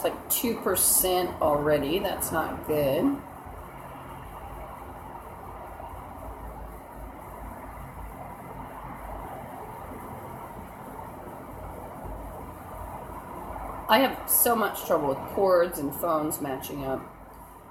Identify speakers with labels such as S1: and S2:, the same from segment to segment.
S1: It's like 2% already. That's not good. I have so much trouble with cords and phones matching up.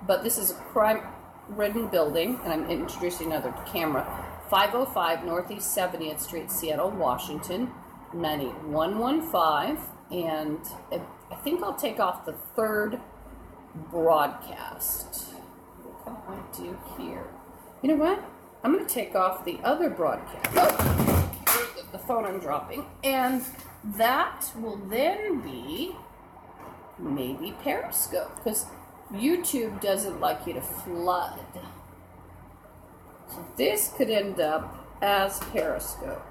S1: But this is a crime-ridden building, and I'm introducing another camera. 505 Northeast 70th Street, Seattle, Washington, 98115. And I think I'll take off the third broadcast. What can I do here? You know what? I'm going to take off the other broadcast. Oh, the phone I'm dropping. And that will then be maybe Periscope, because YouTube doesn't like you to flood. So this could end up as Periscope.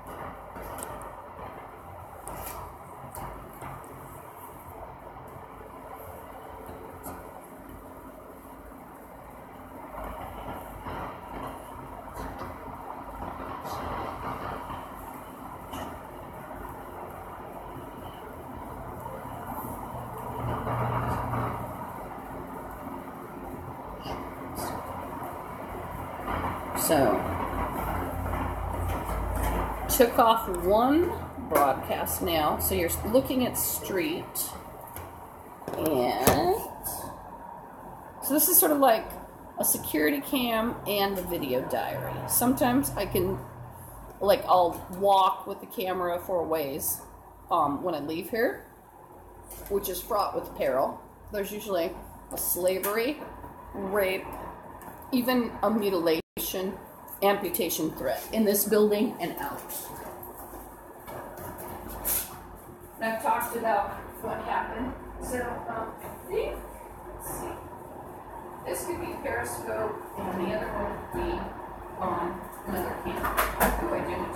S1: So, took off one broadcast now, so you're looking at street, and so this is sort of like a security cam and a video diary. Sometimes I can, like, I'll walk with the camera for a ways when I leave here, which is fraught with peril. There's usually a slavery, rape, even a mutilation, amputation threat in this building and out. And I've talked about what happened. So I think, let's see, this could be Periscope, and the other one would be on another camera. Oh, I didn't.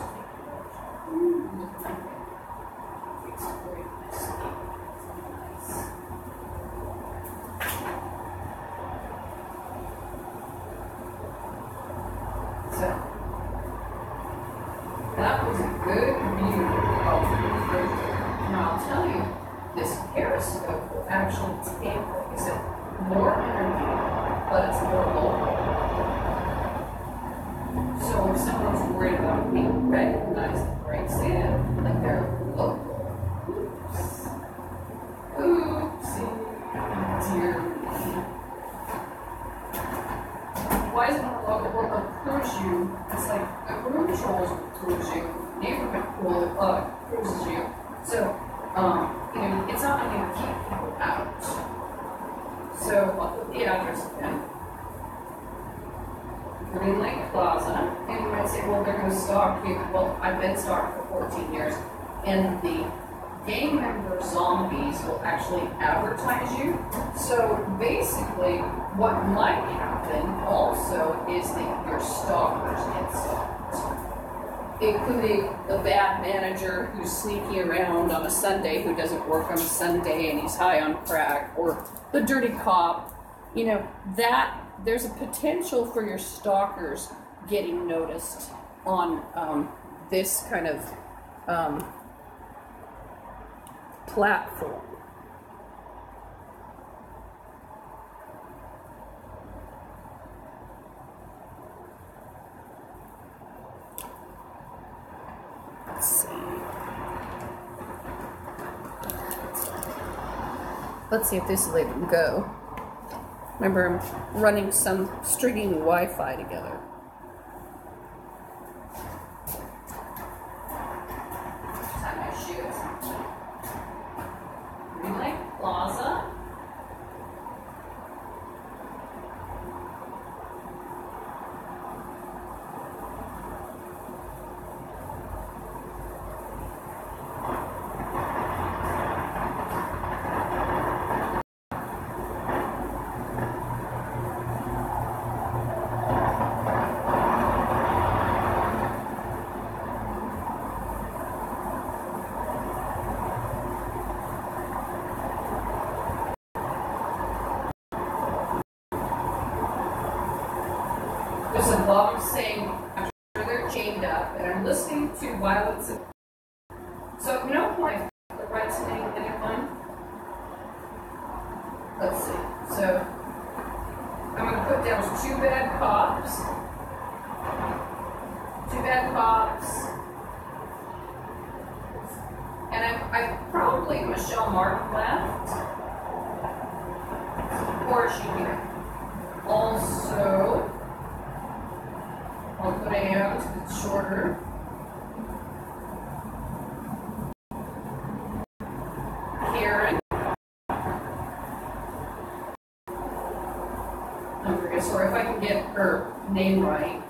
S1: So, that was a good view of the bridge. And I'll tell you, this Periscope will actually take, like I said, more energy, but it's more local. So if someone's worried about being recognized that breaks in, like they're local. Oops. Oopsie. Dear. Why is it more local? Well, they'll cruise you. It's like a room patrols will cruise you. Neighborhood pool cruises you. So, you know, it's not going to keep people out. So, I'll put the address again. Green Lake Plaza. And you might say, well, they're going to stalk you. Well, I've been stalked for 14 years. And the gang member zombies will actually advertise you. So basically, what might happen also is that your stalkers get stalked. It could be the bad manager who's sneaky around on a Sunday, who doesn't work on a Sunday and he's high on crack, or the dirty cop. You know, that there's a potential for your stalkers getting noticed on this kind of platform. Let's see. Let's see if this will let them go. Remember, I'm running some stringing Wi-Fi together. Tie my shoes. Green Lake Plaza. There's a blog saying, I'm sure they're chained up, and I'm listening to violence. So, no point. The rights name anyone? let's see. So I'm going to put down 2 bad cops. 2 bad cops. And I probably Michelle Martin left. Or is she here? Also, I'll put Anne because it's shorter. Karen. Sorry if I can get her name right.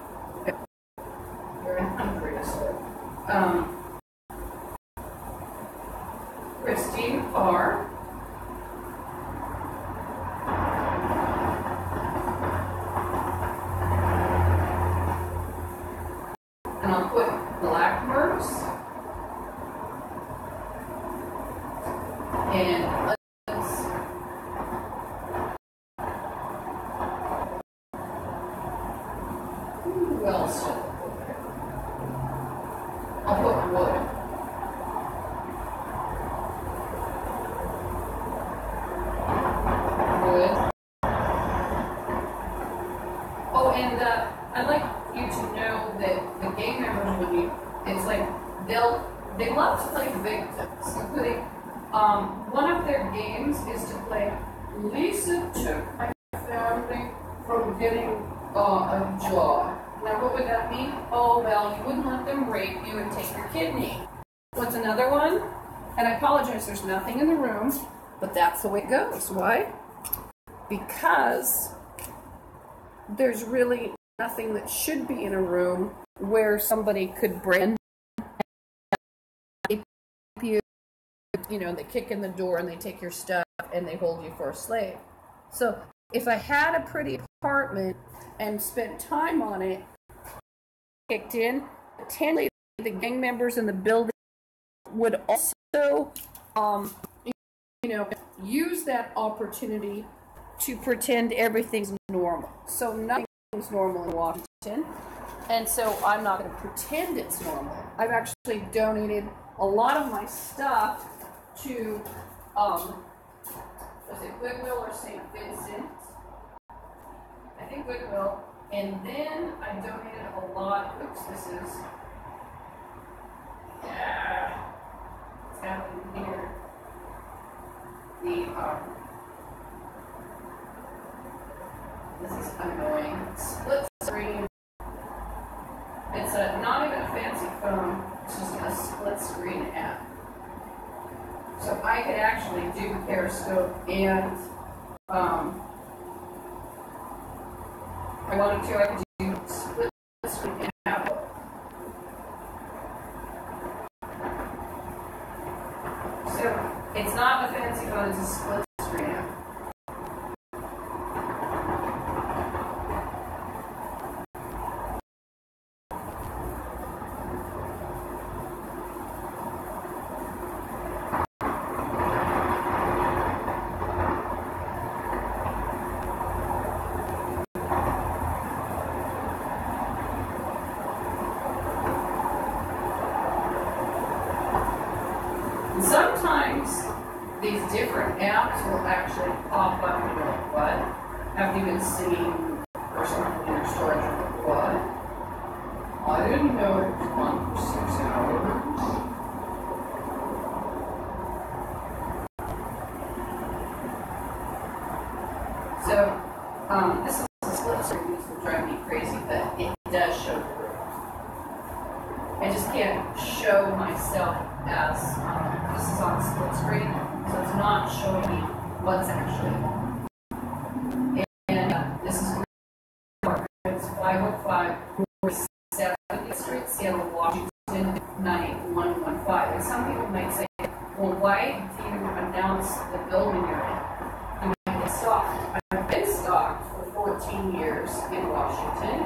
S1: Christine Carr. And I'll put Blackburst. And who else should I put there? I'll put Wood. Wood. Oh, and I'd like you to know that the gang members, it's like they love to play victims. Including, one of their games is to play Lisa took my family from getting a job. Now, what would that mean? Oh, well, you wouldn't let them rape you and take your kidney. What's another one? And I apologize, there's nothing in the room, but that's the way it goes. Why? Because there's really nothing that should be in a room where somebody could break you. You know, they kick in the door and they take your stuff and they hold you for a slave. So if I had a pretty apartment and spent time on it, kicked in, potentially the gang members in the building would also, use that opportunity to pretend everything's normal. So nothing's normal in Washington, and so I'm not going to pretend it's normal. I've actually donated a lot of my stuff to, was it Goodwill or St. Vincent? I think Goodwill. And then I donated a lot. Oops, this is. Yeah. What's happening here? This is annoying. Split screen. It's not even a fancy phone. It's just a split screen app. So I could actually do Periscope and I wanted to, I could do split screen and Apple. So it's not a fancy phone, it's a split screen app. Sometimes these different apps will actually pop up and you're like, what? Haven't even seen or something in your storage. What? I didn't know it was on for 6 hours. So, this is a split screen. This will drive me crazy, but it does show the room. I just can't show myself as this is on split screen, so it's not showing me what's actually on. And this is it's 505 North 70th Street, Seattle, Washington, 98115. And some people might say, well, why do you announce the building you're in? You might get stalked. I've been stalked for 14 years in Washington,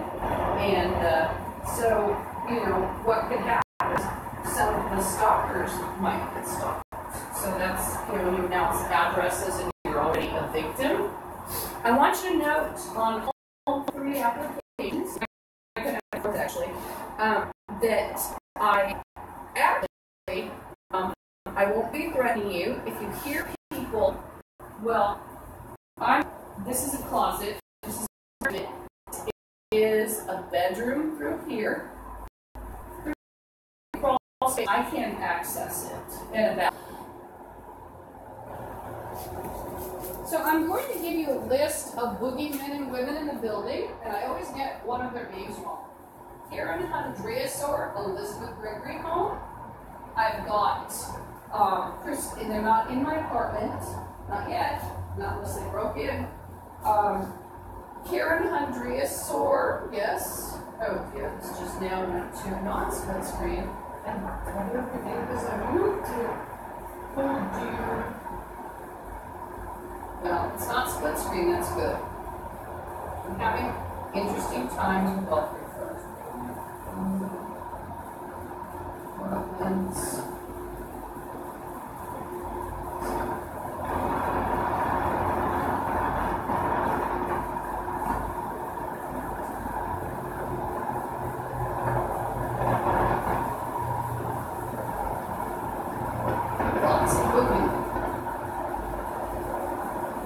S1: and so, what could happen is some of the stalkers might get stalked. So that's, you announce addresses and you're already a victim. I want you to note on all 3 applications, actually, that I won't be threatening you. If you hear people, well, This is a closet. It is a bedroom through here. I can't access it. And so I'm going to give you a list of boogeymen and women in the building, and I always get one of their names wrong. Karen Andreasor, Elizabeth Gregory home. I've got Chris, and they're not in my apartment, not yet, not unless they broke in. Karen Andreasor, yes. Oh, yeah, it's just now not split screen. And whatever the name is, I moved to hold you. No, it's not split screen, that's good. I'm having interesting times with Guthrie first.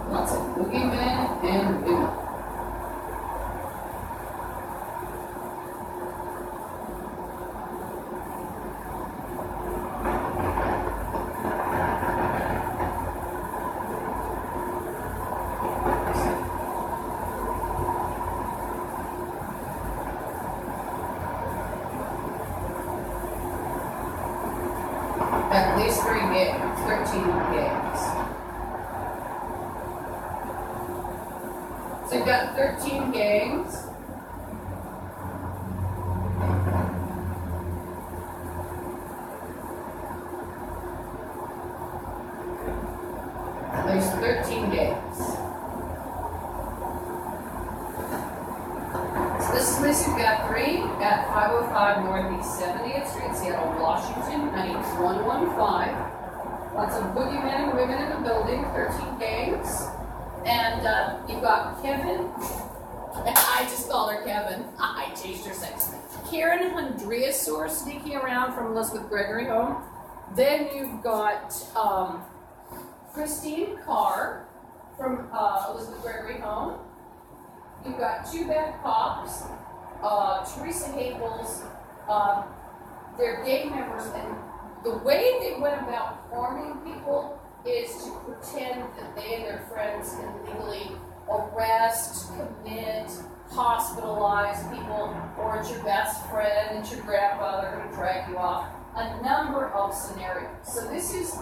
S1: Lots of boogeymen and women. At least 13 games. So you've got 13 games. There's 13 games. So this is Lisa Guthrie at 505 Northeast 70th Street, Seattle, Washington, 98115. Lots of boogeymen and women in the building, 13 games. And you've got Kevin. I just called her Kevin. I changed her sex. Karen Andreasor sneaking around from Elizabeth Gregory home. Then you've got Christine Carr from Elizabeth Gregory home. You've got two bad cops, Teresa Habels. They're gang members, and the way they went about harming people is to pretend that they and their friends can legally arrest, commit, hospitalize people, or it's your best friend, it's your grandfather going to drag you off. A number of scenarios. So this is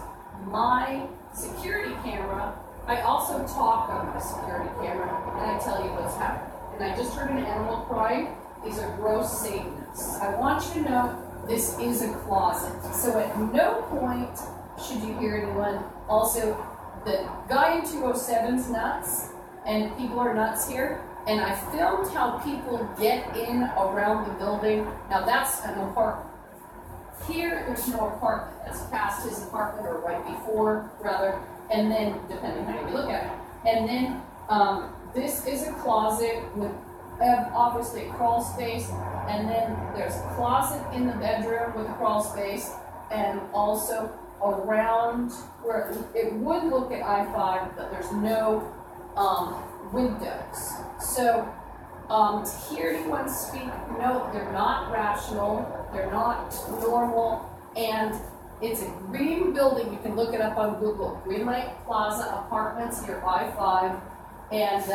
S1: my security camera. I also talk on my security camera, and I tell you what's happening. And I just heard an animal crying. These are gross Satanists. I want you to know this is a closet. So at no point should you hear anyone. Also, the guy in 207's nuts, and people are nuts here. And I filmed how people get in around the building. Now that's an apartment. Here, there's no apartment. That's past his apartment, or right before, rather. And then, depending how you look at it. And then, this is a closet with obviously a crawl space. And then there's a closet in the bedroom with a crawl space. And also around where it would look at I-5, but there's no windows. So, to hear anyone speak, no, they're not rational, they're not normal, and it's a green building. You can look it up on Google. Greenlight Plaza Apartments near I-5, and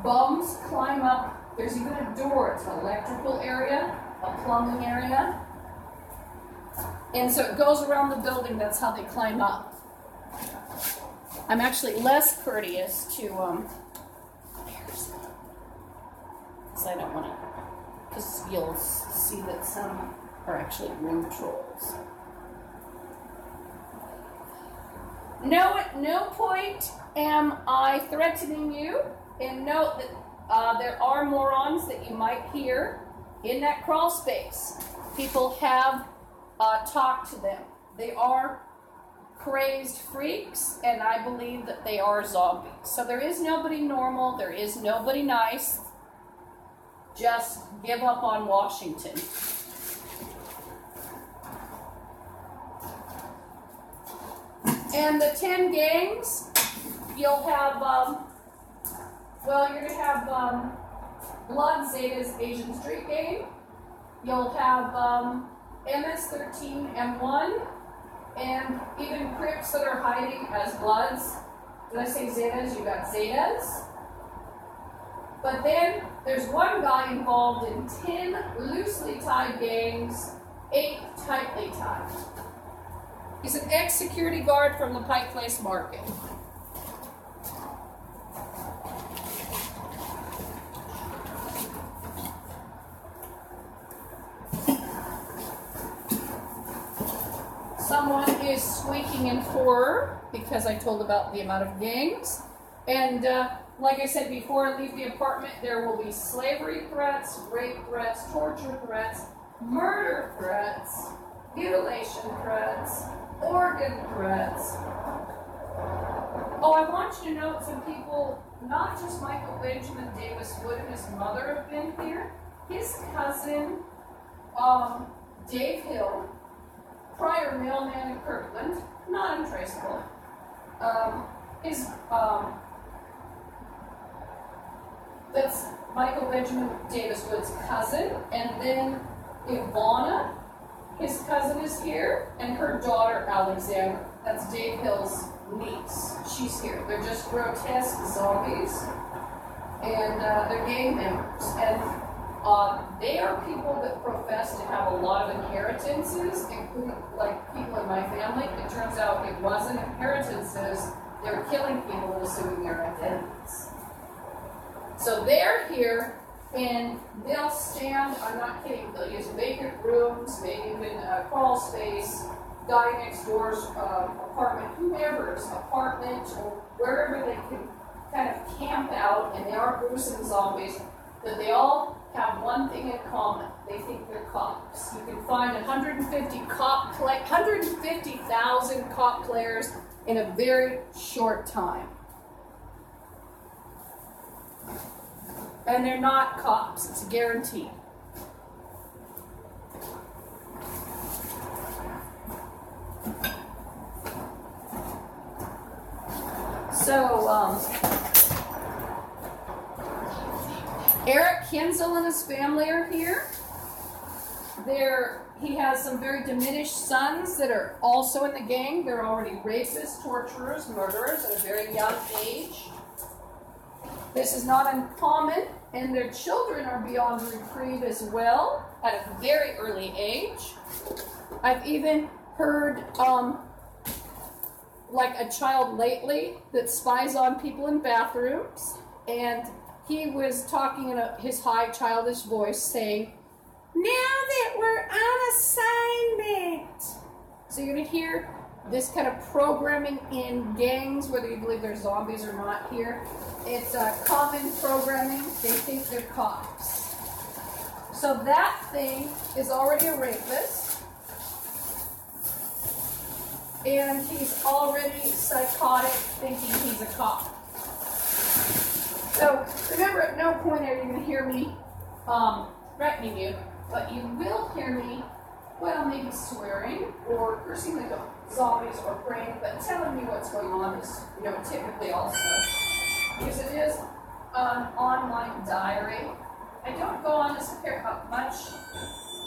S1: bums climb up. There's even a door. It's an electrical area, a plumbing area, and so it goes around the building. That's how they climb up. I'm actually less courteous to, because I don't want to, because you'll see that some are actually room trolls. No, at no point am I threatening you, and note that there are morons that you might hear in that crawl space. People have talked to them. They are crazed freaks, and I believe that they are zombies. So there is nobody normal, there is nobody nice. Just give up on Washington. And the 10 gangs, you'll have, well, you're going to have Blood Zeta's Asian Street Gang. You'll have MS-13M1, and even Crips that are hiding as Bloods. Did I say Zetas? You got Zetas. But then there's one guy involved in 10 loosely tied gangs, 8 tightly tied. He's an ex-security guard from the Pike Place Market. Someone is squeaking in horror because I told about the amount of gangs. And like I said before, leave the apartment, there will be slavery threats, rape threats, torture threats, murder threats, mutilation threats, organ threats. Oh, I want you to note some people, not just Michael Benjamin Davis Wood and his mother have been here. His cousin, Dave Hill, prior mailman in Kirkland, not untraceable. That's Michael Benjamin Davis Wood's cousin, and then Ivana, his cousin, is here, and her daughter Alexandra. That's Dave Hill's niece. She's here. They're just grotesque zombies, and they're gang members. And they are people that profess to have a lot of inheritances, including like people in my family. It turns out it wasn't inheritances. They were killing people and assuming their identities. So they're here, and they'll stand, I'm not kidding, they'll use vacant rooms, maybe even a crawl space, guy next door's apartment, whoever's apartment, or wherever they can kind of camp out, and they are gruesome zombies, but they all have one thing in common. They think they're cops. You can find 150,000 cop players in a very short time. And they're not cops, it's a guarantee. So, Eric Kinzel and his family are here. He has some very diminished sons that are also in the gang. They're already rapists, torturers, murderers at a very young age. This is not uncommon, and their children are beyond reprieve as well at a very early age. I've even heard like a child lately that spies on people in bathrooms, and he was talking in his high childish voice saying, "Now that we're on assignment." So you're going to hear this kind of programming in gangs, whether you believe they're zombies or not here. It's common programming. They think they're cops. So that thing is already a rapist. And he's already psychotic, thinking he's a cop. So remember, at no point are you going to hear me threatening you, but you will hear me, well, maybe swearing or cursing like zombies or praying, but telling me what's going on is, typically also, because it is an online diary. I don't go on this much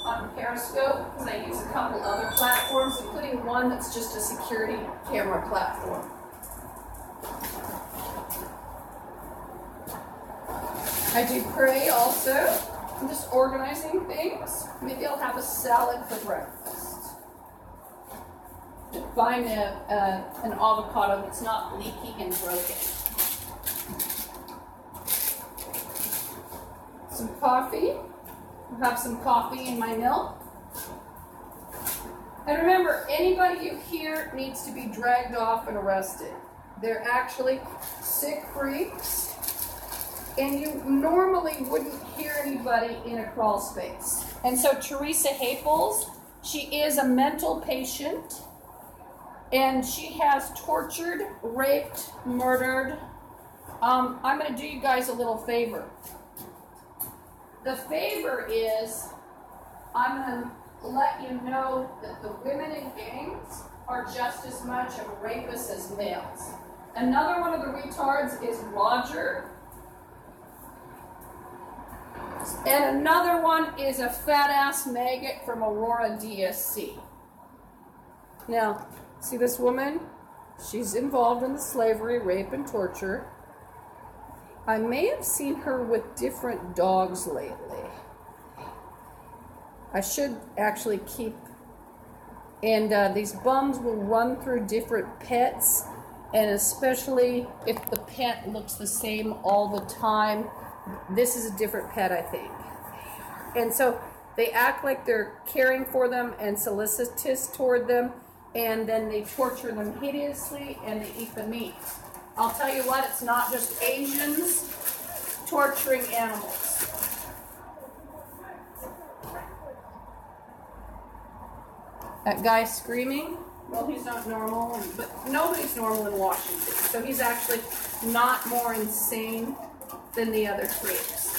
S1: on Periscope because I use a couple other platforms, including one that's just a security camera platform. I do pray also. I'm just organizing things. Maybe I'll have a salad for breakfast. Find an avocado that's not leaky and broken. Some coffee. I'll have some coffee in my milk. And remember, anybody you hear needs to be dragged off and arrested. They're actually sick freaks. And you normally wouldn't hear anybody in a crawl space. And so Teresa Haples, she is a mental patient. And she has tortured, raped, murdered. I'm going to do you guys a little favor. The favor is, I'm going to let you know that the women in gangs are just as much of rapists as males. Another one of the retards is Roger. And another one is a fat-ass maggot from Aurora DSC. Now, see this woman? She's involved in the slavery, rape, and torture. I may have seen her with different dogs lately. I should actually keep... And these bums will run through different pets, and especially if the pet looks the same all the time. This is a different pet, I think. And so they act like they're caring for them and solicitous toward them, and then they torture them hideously and they eat the meat. I'll tell you what, it's not just Asians torturing animals. That guy screaming, well, he's not normal, but nobody's normal in Washington. So he's actually not more insane than the other freaks.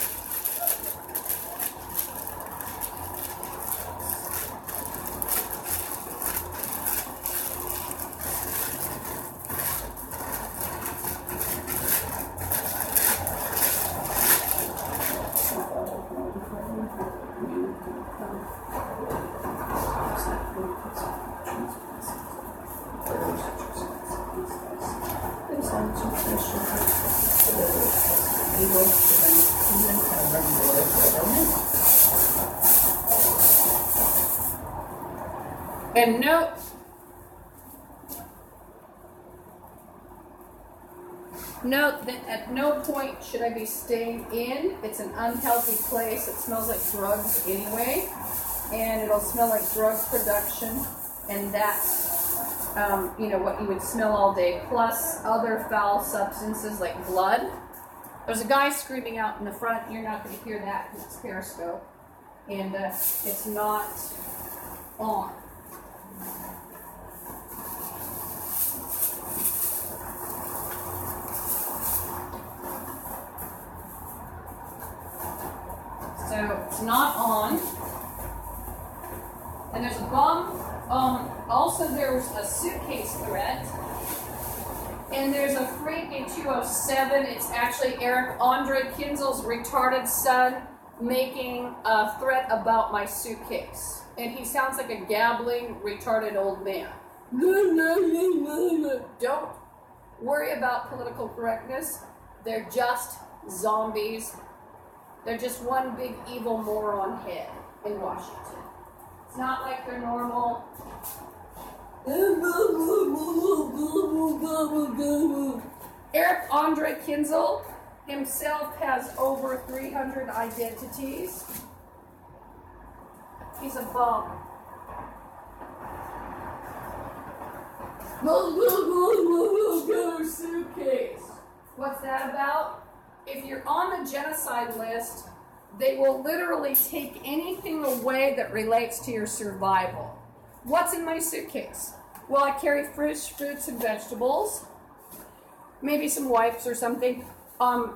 S1: And note that at no point should I be staying in. It's an unhealthy place. It smells like drugs anyway, and it'll smell like drug production, and that's you know, what you would smell all day, plus other foul substances like blood. There's a guy screaming out in the front. You're not going to hear that because it's Periscope, and it's not on. So it's not on. And there's a bum. Also, there's a suitcase threat. And there's a freak in 207. It's actually Eric Andre Kinzel's retarded son making a threat about my suitcase. And he sounds like a gabbling, retarded old man. Don't worry about political correctness. They're just zombies. They're just one big evil moron head in Washington. It's not like they're normal. Eric Andre Kinzel himself has over 300 identities. He's a bum. Suitcase. What's that about? If you're on the genocide list, they will literally take anything away that relates to your survival. What's in my suitcase? Well, I carry fresh fruits and vegetables, maybe some wipes or something,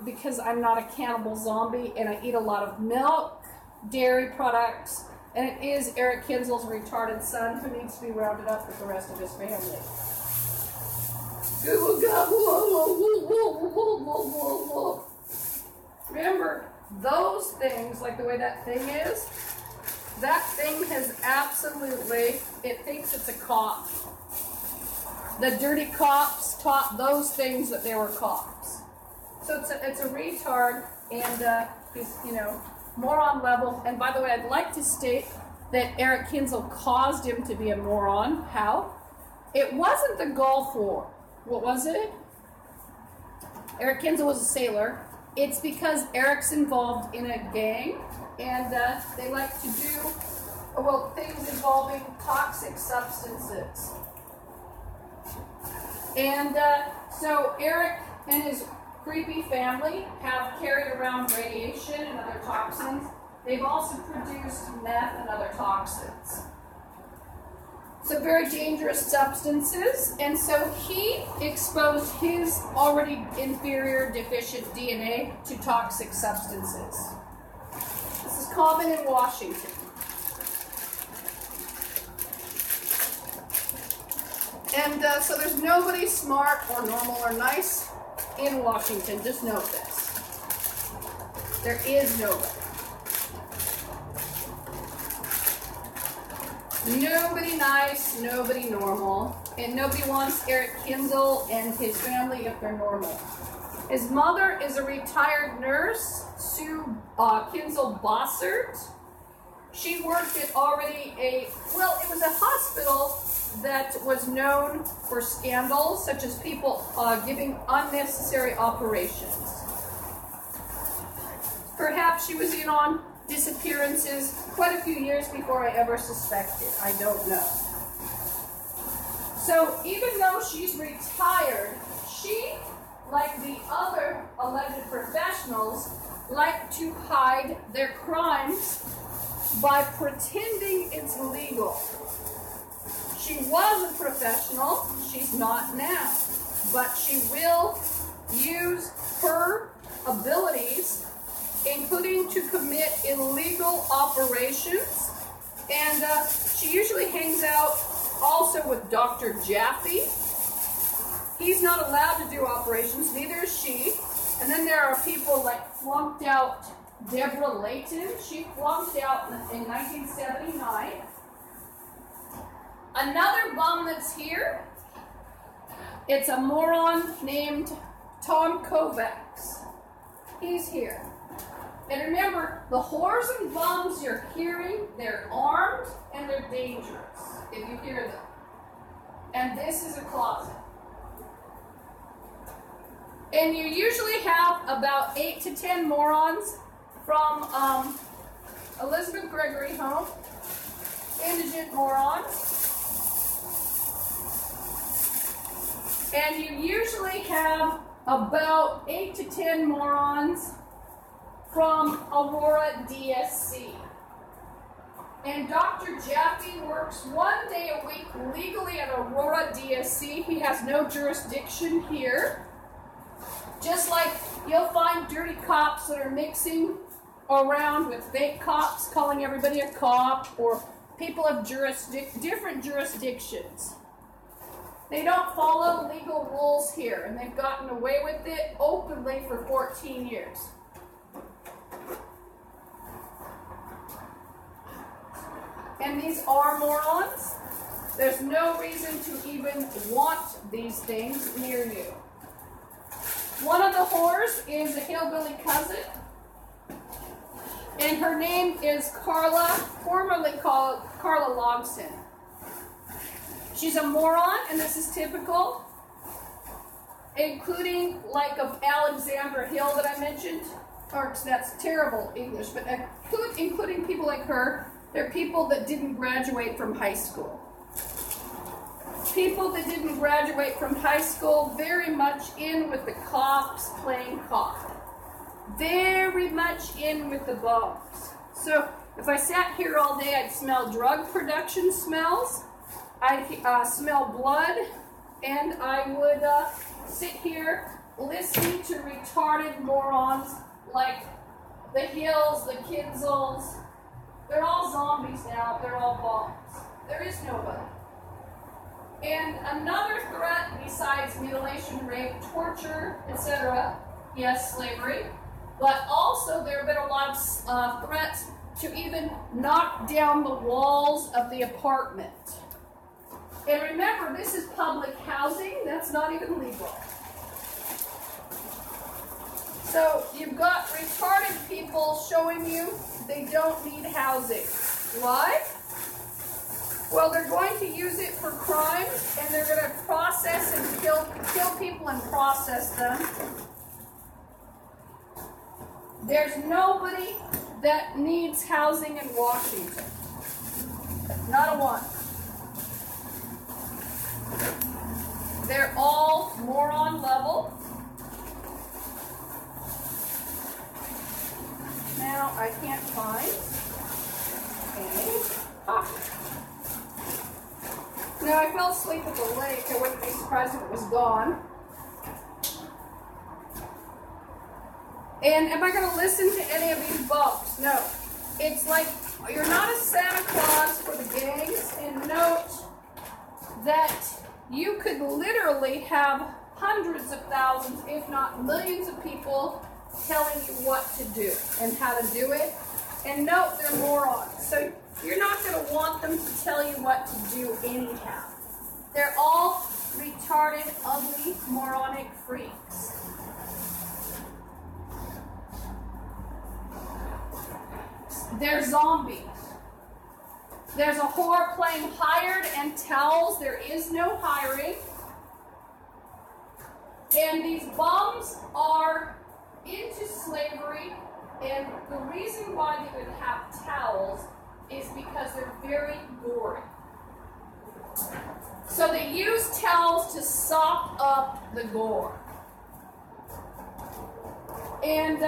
S1: because I'm not a cannibal zombie, and I eat a lot of milk, dairy products, and it is Eric Kinzel's retarded son who needs to be rounded up with the rest of his family. Remember, those things, like the way that thing is, that thing has absolutely, it thinks it's a cop. The dirty cops taught those things that they were cops. So it's a retard, and he's, you know, moron level. And by the way, I'd like to state that Eric Kinzel caused him to be a moron. How? It wasn't the Gulf War. What was it? Eric Kinzel was a sailor. It's because Eric's involved in a gang, and they like to do, well, things involving toxic substances. And so Eric and his creepy family have carried around radiation and other toxins. They've also produced meth and other toxins. So very dangerous substances, and so he exposed his already inferior deficient DNA to toxic substances. This is common in Washington. And so there's nobody smart or normal or nice in Washington. Just note this. There is nobody. Nobody nice, nobody normal, and nobody wants Eric Kinzel and his family if they're normal. His mother is a retired nurse, Sue Kinzel Bossert. She worked at already it was a hospital that was known for scandals, such as people giving unnecessary operations. Perhaps she was in on disappearances quite a few years before I ever suspected. I don't know. So even though she's retired, she, like the other alleged professionals, like to hide their crimes by pretending it's legal. She was a professional, she's not now, but she will use her abilities, including to commit illegal operations, and she usually hangs out also with Dr. Jaffe. He's not allowed to do operations, neither is she. And then there are people like flunked out Deborah Layton. She flunked out in 1979. Another bum that's here, it's a moron named Tom Kovacs. He's here. And remember, the whores and bums you're hearing, they're armed and they're dangerous, if you hear them. And this is a closet. And you usually have about 8 to 10 morons from Elizabeth Gregory home, indigent morons. And you usually have about 8 to 10 morons from Aurora DSC. And Dr. Jaffe works 1 day a week legally at Aurora DSC. He has no jurisdiction here. Just like you'll find dirty cops that are mixing around with fake cops, calling everybody a cop, or people of different jurisdictions. They don't follow legal rules here, and they've gotten away with it openly for 14 years. And these are morons. There's no reason to even want these things near you. One of the whores is a hillbilly cousin, and her name is Carla, formerly called Carla Logson. She's a moron, and this is typical, including like of Alexandra Hill that I mentioned. Or that's terrible English, but including people like her. They're people that didn't graduate from high school. People that didn't graduate from high school, very much in with the cops playing cop. Very much in with the bums. So if I sat here all day, I'd smell drug production smells. I'd smell blood, and I would sit here listening to retarded morons like the Hills, the Kinzels. They're all zombies now. They're all bombs. There is nobody. And another threat besides mutilation, rape, torture, etc., yes, slavery, but also there have been a lot of threats to even knock down the walls of the apartment. And remember, this is public housing. That's not even legal. So you've got retarded people showing you they don't need housing. Why? Well, they're going to use it for crimes, and they're going to process and kill people and process them. There's nobody that needs housing in Washington. Not a one. They're all moron level. Now I can't find any coffee. Now I fell asleep at the lake. I wouldn't be surprised if it was gone. And am I going to listen to any of these bumps? No. It's like you're not a Santa Claus for the gangs. And note that you could literally have hundreds of thousands, if not millions of people telling you what to do and how to do it. And note, they're morons. So you're not going to want them to tell you what to do anyhow. They're all retarded, ugly, moronic freaks. They're zombies. There's a whore playing hired and tells there is no hiring. And these bums are into slavery, and the reason why they would have towels is because they're very gory. So they use towels to sop up the gore. And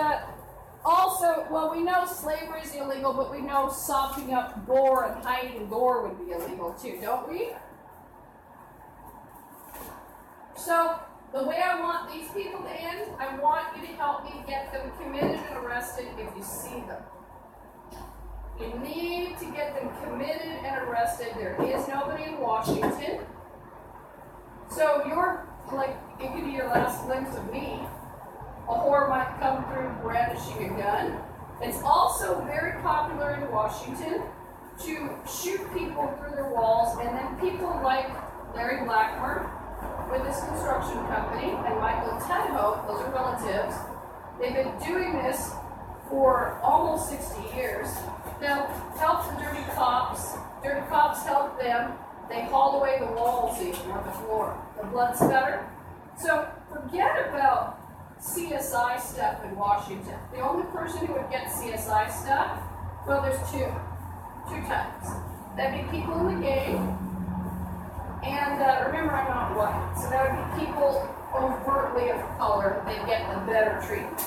S1: also, well, we know slavery is illegal, but we know sopping up gore and hiding gore would be illegal too, don't we? So, the way I want these people to end, I want you to help me get them committed and arrested if you see them. You need to get them committed and arrested. There is nobody in Washington. So you're, like, it could be your last glimpse of me. A whore might come through brandishing a gun. It's also very popular in Washington to shoot people through their walls, and then people like Larry Blackburn with his construction company and Michael Tedhope, those are relatives, they've been doing this for almost 60 years. They'll help the dirty cops help them, they haul away the walls even, or the floor, the blood spatter. So forget about CSI stuff in Washington. The only person who would get CSI stuff, well, there's two types. That'd be people in the gang. And remember, I'm not white, so that would be people overtly of color. They get the better treatment.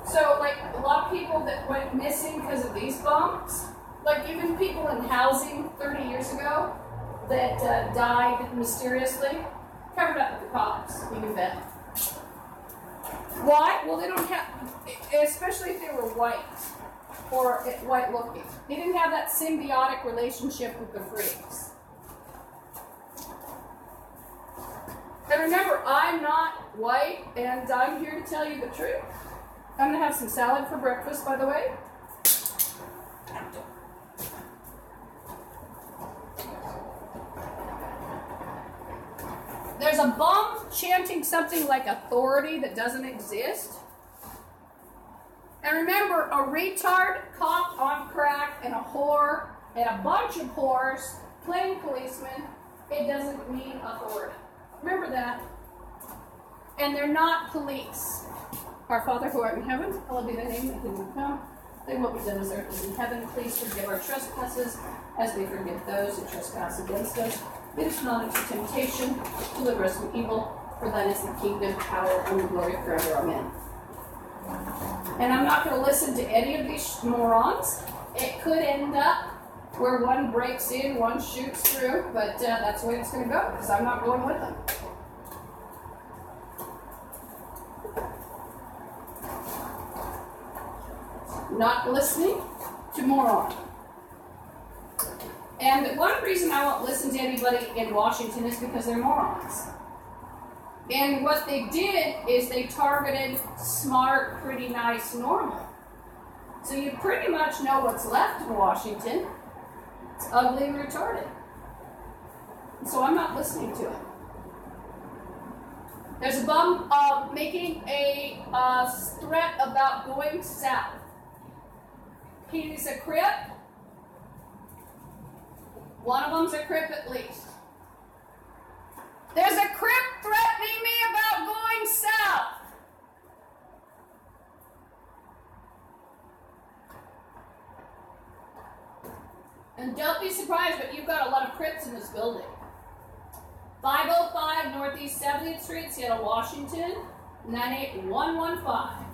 S1: So, like, a lot of people that went missing because of these bumps, like even people in housing 30 years ago that died mysteriously, covered up with the cops, you can bet. Why? Well, they don't have, especially if they were white or white looking. They didn't have that symbiotic relationship with the freaks. And remember, I'm not white, and I'm here to tell you the truth. I'm going to have some salad for breakfast, by the way. There's a bum chanting something like authority that doesn't exist. And remember, a retard, cop on crack, and a whore, and a bunch of whores playing policemen, it doesn't mean authority. Remember that. And they're not police. Our Father who art in heaven, hallowed be thy name, thy kingdom come. Thy will be done as earth as in heaven. Please forgive our trespasses as we forgive those who trespass against us. Lead us not into temptation, deliver us from evil. For thine is the kingdom, power, and the glory forever. Amen. And I'm not going to listen to any of these morons. It could end up where one breaks in, one shoots through, but that's the way it's going to go, because I'm not going with them. Not listening to morons. And one reason I won't listen to anybody in Washington is because they're morons. And what they did is they targeted smart, pretty nice, normal. So you pretty much know what's left in Washington. It's ugly and retarded. So I'm not listening to it. There's a bum making a threat about going south. He's a Crip. One of them's a Crip at least. There's a Crip threatening me about going south. And don't be surprised, but you've got a lot of Crips in this building. 505 Northeast 70th Street, Seattle, Washington, 98115.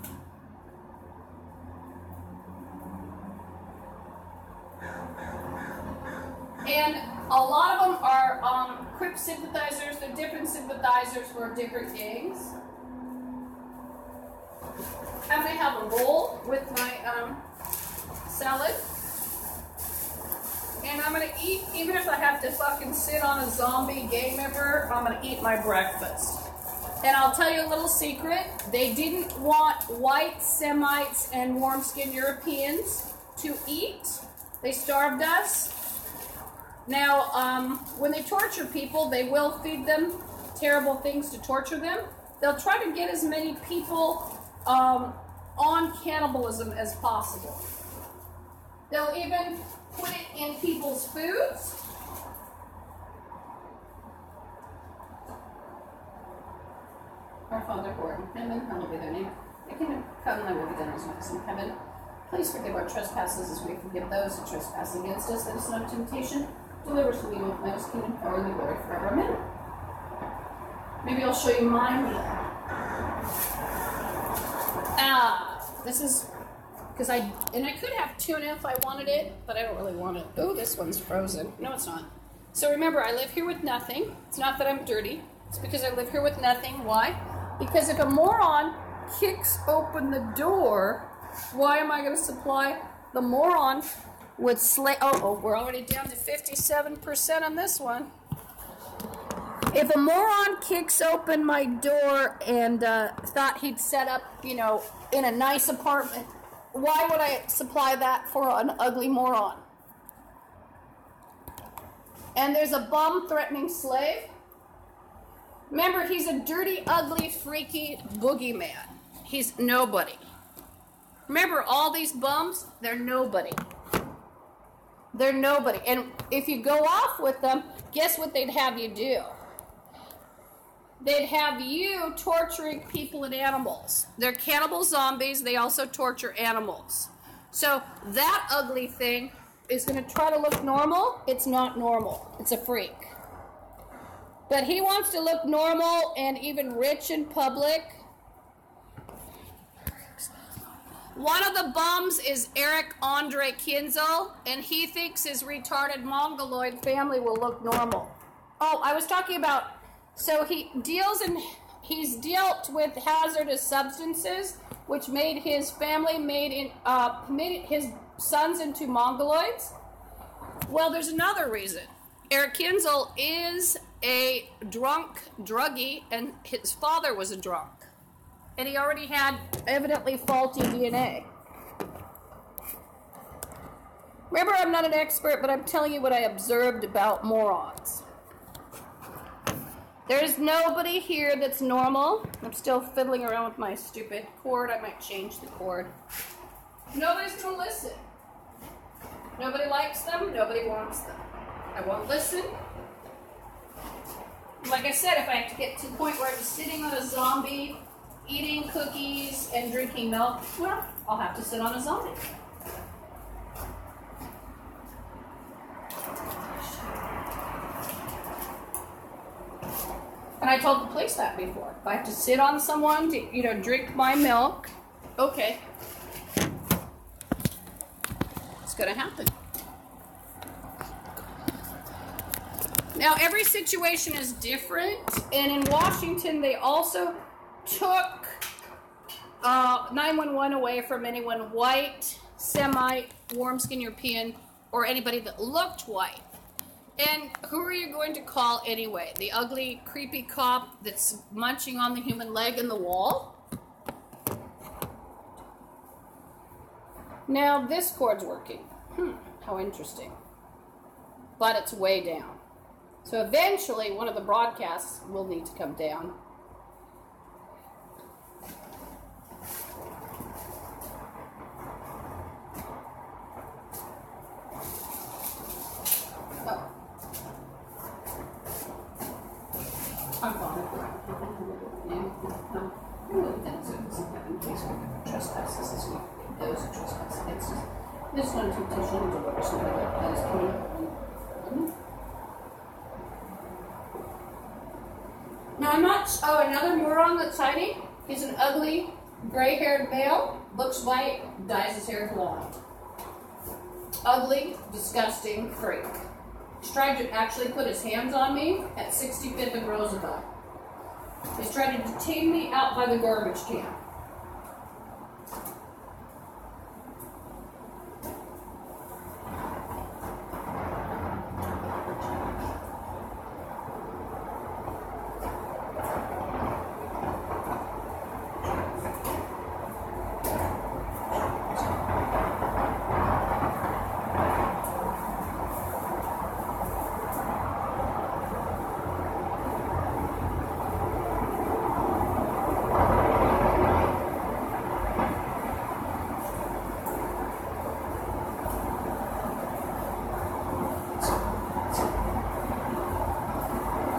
S1: And a lot of them are Crip sympathizers. They're different sympathizers for different gangs. I'm going to have a roll with my salad. And I'm gonna eat, even if I have to fucking sit on a zombie gang member, I'm gonna eat my breakfast. And I'll tell you a little secret. They didn't want white Semites and warm-skinned Europeans to eat. They starved us. Now, when they torture people, they will feed them terrible things to torture them. They'll try to get as many people on cannibalism as possible. They'll even put it in people's foods. Our Father who art in heaven, hallowed be thy name. Thy kingdom come, thy will be done as it is in heaven. Please forgive our trespasses as we forgive those who trespass against us. Lead us not into temptation. Deliver us from evil. For thine is the kingdom, power, and the glory forever. Amen. Maybe I'll show you my meal. This is because I could have tuna if I wanted it, but I don't really want it. Oh, this one's frozen. No, it's not. So remember, I live here with nothing. It's not that I'm dirty. It's because I live here with nothing. Why? Because if a moron kicks open the door, why am I going to supply the moron with Oh, we're already down to 57% on this one. If a moron kicks open my door and thought he'd set up, in a nice apartment, why would I supply that for an ugly moron? And there's a bum threatening slave. Remember, he's a dirty, ugly, freaky boogeyman. He's nobody. Remember, all these bums, they're nobody. They're nobody. And if you go off with them, guess what they'd have you do? They'd have you torturing people and animals. They're cannibal zombies. They also torture animals. So that ugly thing is going to try to look normal. It's not normal. It's a freak. But he wants to look normal and even rich in public. One of the bums is Eric Andre Kinzel, and he thinks his retarded Mongoloid family will look normal. Oh, I was talking about, so he's dealt with hazardous substances, which made his family made his sons into Mongoloids. Well, there's another reason. Eric Kinzel is a drunk druggie, and his father was a drunk. And he already had evidently faulty DNA. Remember, I'm not an expert, but I'm telling you what I observed about morons. There's nobody here that's normal. I'm still fiddling around with my stupid cord. I might change the cord. Nobody's going to listen. Nobody likes them. Nobody wants them. I won't listen. Like I said, if I have to get to the point where I'm sitting on a zombie, eating cookies and drinking milk, well, I'll have to sit on a zombie. And I told the police that before. If I have to sit on someone to, drink my milk, okay. It's going to happen. Now, every situation is different, and in Washington, they also took 911 away from anyone white, Semite, warm-skinned European, or anybody that looked white. And who are you going to call anyway? The ugly, creepy cop that's munching on the human leg in the wall? Now, this cord's working. How interesting. But it's way down. So eventually, one of the broadcasts will need to come down. Oh. I'm fine. Trespasses as we those who trespass against us. This one temptation deliver us from evil. That is coming. Now I'm not. Oh, another moron that's hiding. He's an ugly, gray-haired male. Looks white. Dyes his hair blonde. Ugly, disgusting freak. He's tried to actually put his hands on me at 65th and Roosevelt. He's trying to detain me out by the garbage can.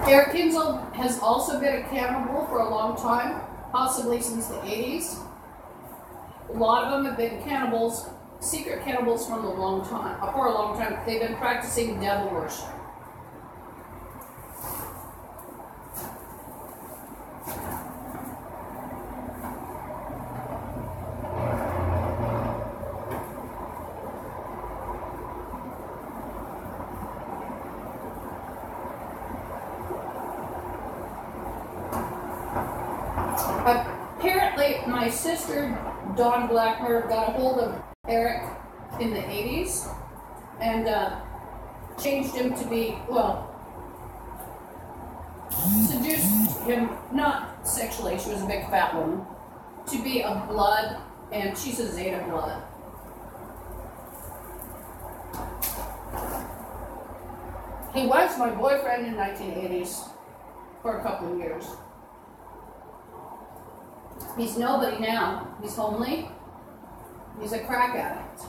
S1: Eric Kinzel has also been a cannibal for a long time, possibly since the 80s. A lot of them have been cannibals, secret cannibals for a long time. They've been practicing devil worship. Apparently, my sister, Dawn Blackmer, got a hold of Eric in the 80s and changed him to be, well, seduced him, not sexually, she was a big fat woman, to be a blood, and she's a Zeta blood. He was my boyfriend in the 1980s for a couple of years. He's nobody now. He's homely. He's a crack addict.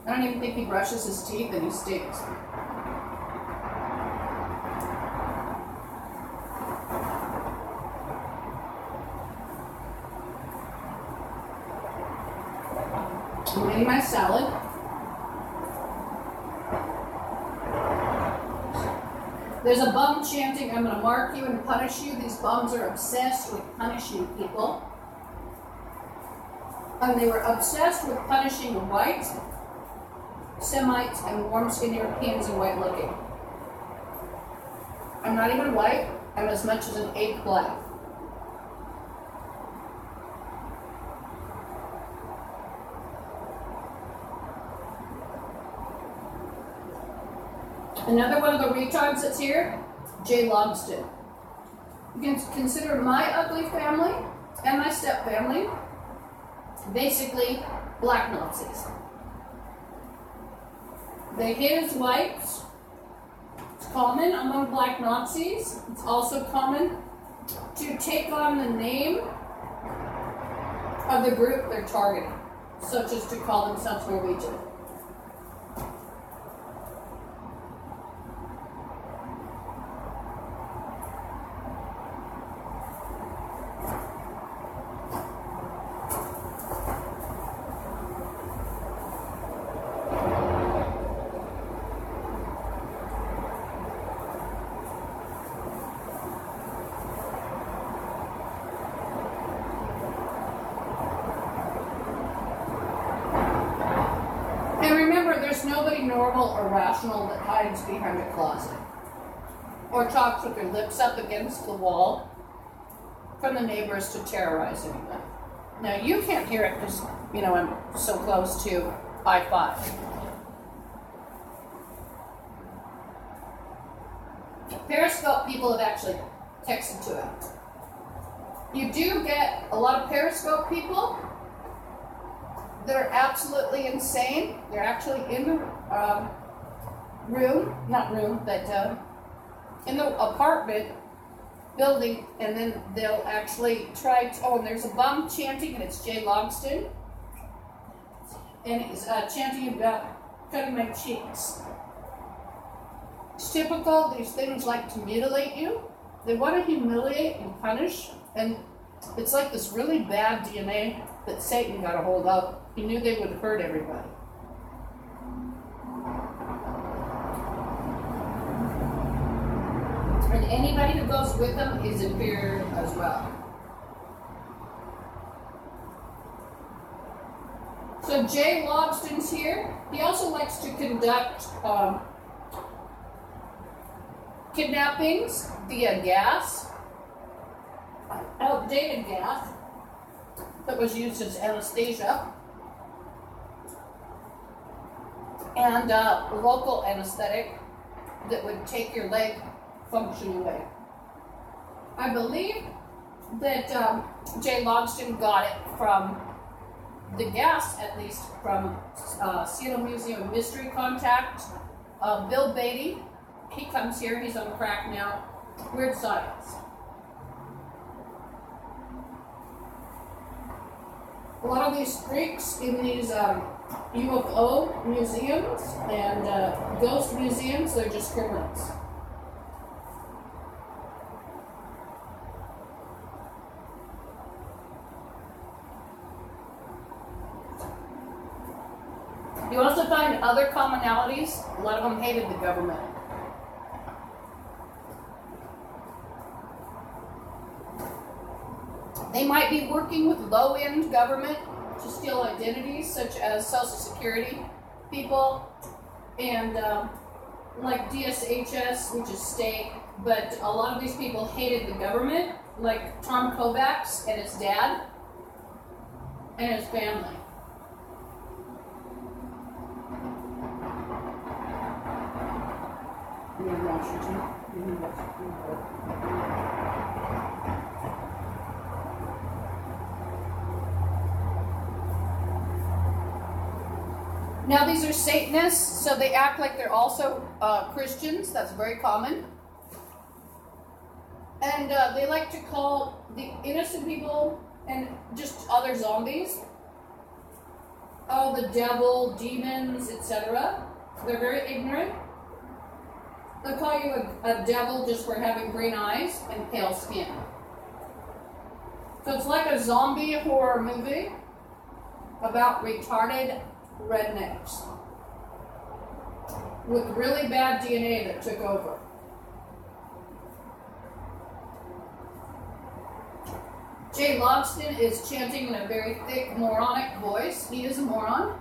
S1: I don't even think he brushes his teeth and he stinks. I'm eating my salad. There's a bum chanting, "I'm going to mark you and punish you." These bums are obsessed with punishing people. And they were obsessed with punishing white Semites and warm-skinned Europeans and white-looking. I'm not even white. I'm as much as an egg black. Another one of the retards that's here, Jay Logston. You can consider my ugly family and my step-family basically black Nazis. They hid as whites. It's common among black Nazis. It's also common to take on the name of the group they're targeting, such as to call themselves Norwegian. There's nobody normal or rational that hides behind a closet or talks with their lips up against the wall from the neighbors to terrorize anyone. Now, you can't hear it because, you know, I'm so close to I-5. Periscope people have actually texted to it. You do get a lot of Periscope people that are absolutely insane. They're actually in the in the apartment building, and then they'll actually try to, and there's a bum chanting, and it's Jay Logston, and he's chanting about cutting my cheeks. It's typical, these things like to mutilate you. They want to humiliate and punish, and it's like this really bad DNA that Satan got a hold of. He knew they would hurt everybody. And anybody who goes with them is inferior as well. So Jay Logston's here. He also likes to conduct kidnappings via gas, outdated gas that was used as anesthesia, and local anesthetic that would take your leg function away. I believe that Jay Logston got it from the gas, at least from Seattle Museum Mystery Contact. Bill Beatty, he comes here, he's on crack now. Weird Science. A lot of these freaks in these UFO museums and ghost museums, they're just criminals. You also find other commonalities. A lot of them hated the government. They might be working with low-end government to steal identities, such as Social Security people, and like DSHS, which is state. But a lot of these people hated the government, like Tom Kovacs and his dad and his family. Now these are Satanists, so they act like they're also Christians. That's very common. And they like to call the innocent people and just other zombies, oh, the devil, demons, etc. They're very ignorant. They'll call you a devil just for having green eyes and pale skin. So it's like a zombie horror movie about retarded rednecks with really bad DNA that took over. Jay Logston is chanting in a very thick, moronic voice. He is a moron.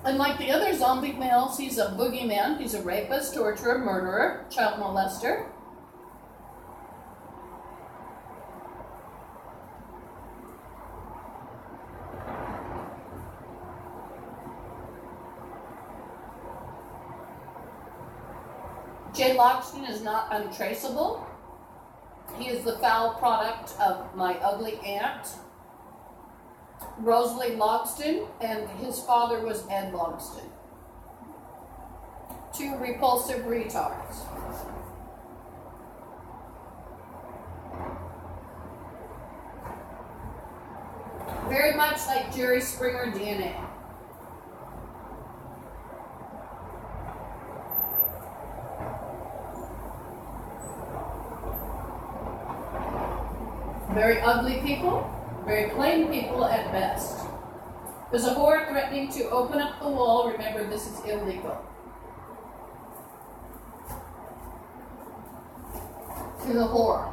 S1: Unlike the other zombie males, he's a boogeyman. He's a rapist, torturer, murderer, child molester. Jay Logston is not untraceable. He is the foul product of my ugly aunt, Rosalie Logston, and his father was Ed Logston. Two repulsive retards. Very much like Jerry Springer DNA. Very ugly people, very plain people at best. There's a horde threatening to open up the wall. Remember, this is illegal. To the horde.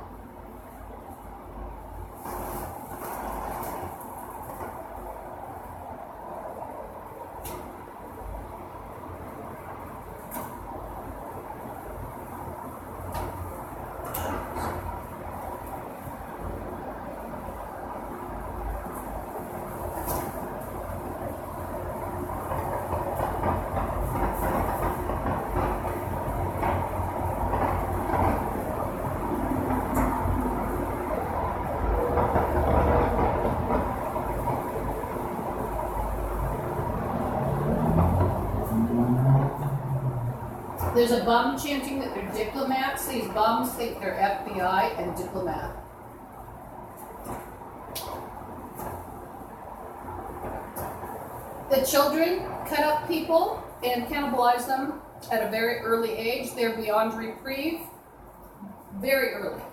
S1: There's a bum chanting that they're diplomats. These bums think they're FBI and diplomat. The children cut up people and cannibalize them at a very early age. They're beyond reprieve. Very early.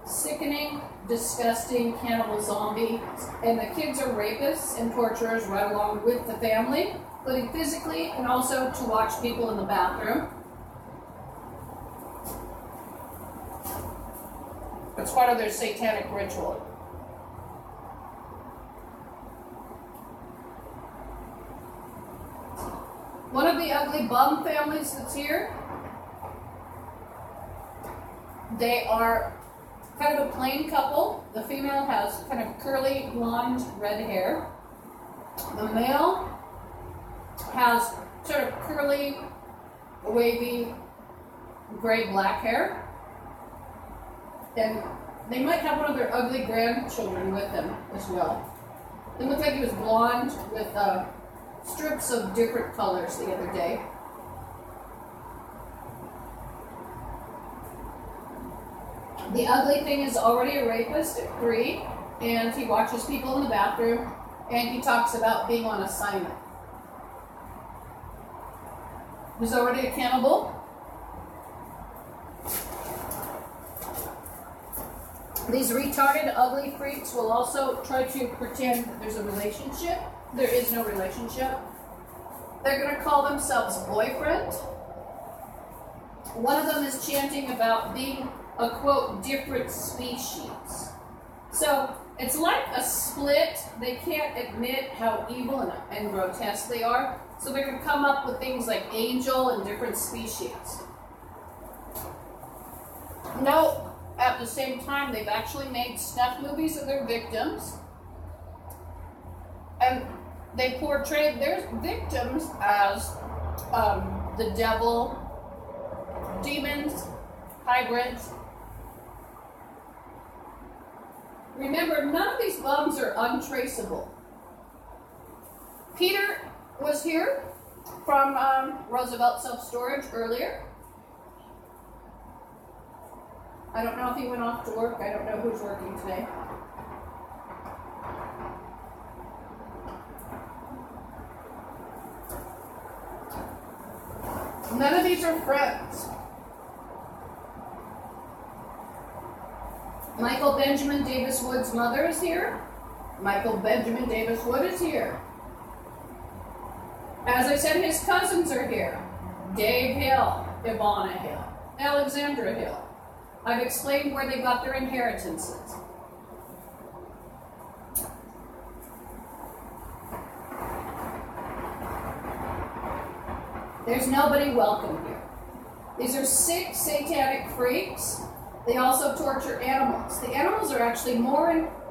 S1: Sickening, disgusting cannibal zombie. And the kids are rapists and torturers right along with the family, including physically and also to watch people in the bathroom. It's part of their satanic ritual. One of the ugly bum families that's here, they are kind of a plain couple. The female has kind of curly, blonde, red hair. The male has sort of curly, wavy, gray-black hair. And they might have one of their ugly grandchildren with them as well. It looked like he was blonde with strips of different colors the other day. The ugly thing is already a rapist at 3, and he watches people in the bathroom, and he talks about being on assignment. He's already a cannibal. These retarded, ugly freaks will also try to pretend that there's a relationship There is no relationship. They're going to call themselves boyfriend. One of them is chanting about being a, quote, different species. So it's like a split. They can't admit how evil and grotesque they are. So they're going to come up with things like angel and different species. No, at the same time, they've actually made snuff movies of their victims. And they portray their victims as the devil, demons, hybrids. Remember, none of these bums are untraceable. Peter was here from Roosevelt Self-Storage earlier. I don't know if he went off to work. I don't know who's working today. None of these are friends. Michael Benjamin Davis Wood's mother is here. Michael Benjamin Davis Wood is here. As I said, his cousins are here. Dave Hill, Ivana Hill, Alexandra Hill. I've explained where they got their inheritances. There's nobody welcome here. These are sick satanic freaks. They also torture animals. The animals are actually more important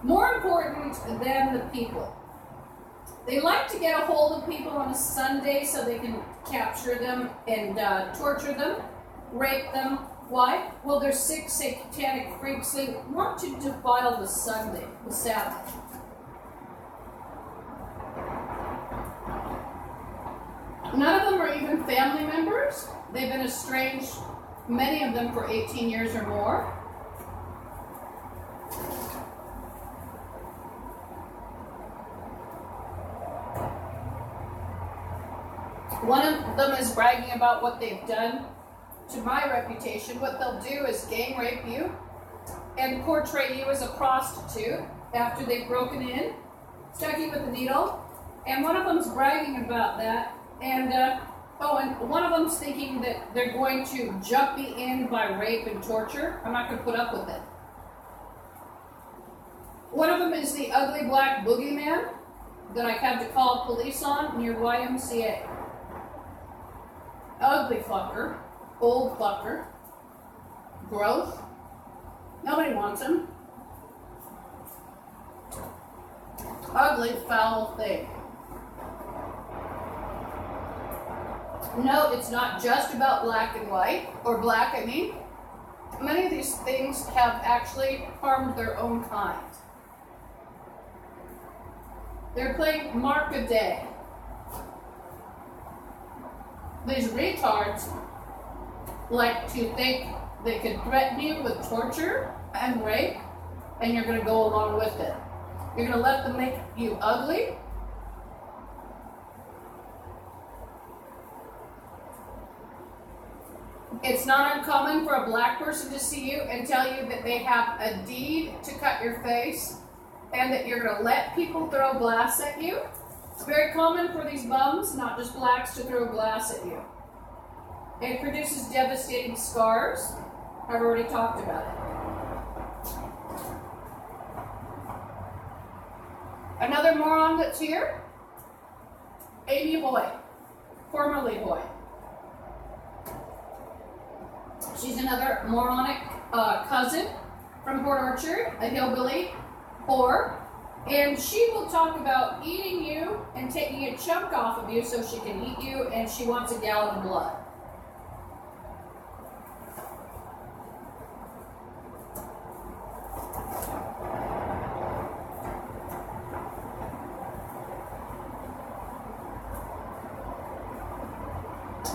S1: than the people. They like to get a hold of people on a Sunday so they can capture them and torture them, rape them. Why? Well, they're sick satanic freaks. They want to defile the Sunday, the Sabbath. None of them are even family members. They've been estranged, many of them, for 18 years or more. One of them is bragging about what they've done to my reputation. What they'll do is gang rape you and portray you as a prostitute after they've broken in, stuck you with a needle, and one of them's bragging about that. And and one of them's thinking that they're going to jump me in by rape and torture. I'm not going to put up with it. One of them is the ugly black boogeyman that I had to call police on near YMCA. Ugly fucker, old fucker, gross. Nobody wants him. Ugly, foul thing. No, it's not just about black and white, or black, I mean. Many of these things have actually harmed their own kind. They're playing Mark a Day. These retards like to think they can threaten you with torture and rape, and you're going to go along with it. You're going to let them make you ugly. It's not uncommon for a black person to see you and tell you that they have a deed to cut your face and that you're going to let people throw glass at you. It's very common for these bums, not just blacks, to throw glass at you. It produces devastating scars. I've already talked about it. Another moron that's here, Amy Hoy, formerly Hoy. She's another moronic cousin from Port Orchard, a hillbilly whore, and she will talk about eating you and taking a chunk off of you so she can eat you, and she wants a gallon of blood.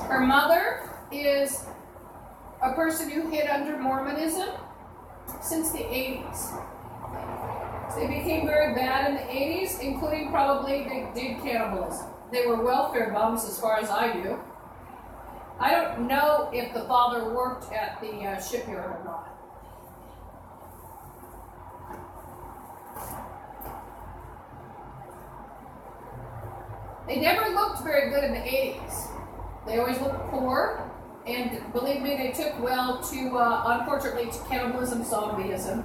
S1: Her mother is a person who hid under Mormonism since the 80s. So they became very bad in the 80s, including probably they did cannibalism. They were welfare bums as far as I knew. I don't know if the father worked at the shipyard or not. They never looked very good in the 80s. They always looked poor, and believe me, they took well to, unfortunately, to cannibalism, zombieism.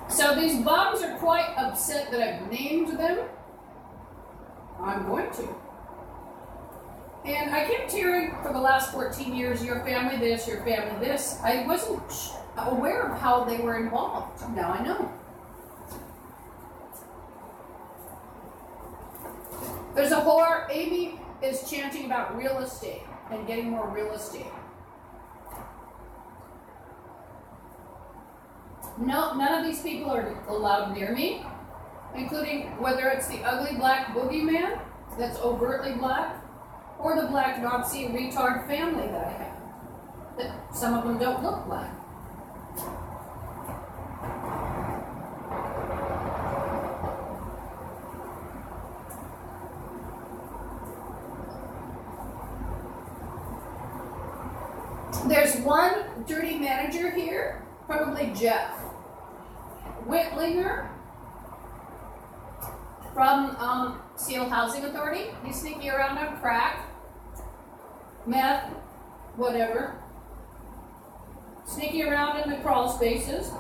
S1: So these bums are quite upset that I've named them. I'm going to. And I kept hearing for the last 14 years, your family this, your family this. I wasn't aware of how they were involved. Now I know. There's a whore. Amy is chanting about real estate and getting more real estate. No, none of these people are allowed near me, including whether it's the ugly black boogeyman that's overtly black, or the black Nazi retard family that I have. That some of them don't look black. There's one dirty manager here, probably Jeff Whitlinger from Seal Housing Authority. He's sneaking around on crack, meth, whatever. Sneaking around in the crawl spaces.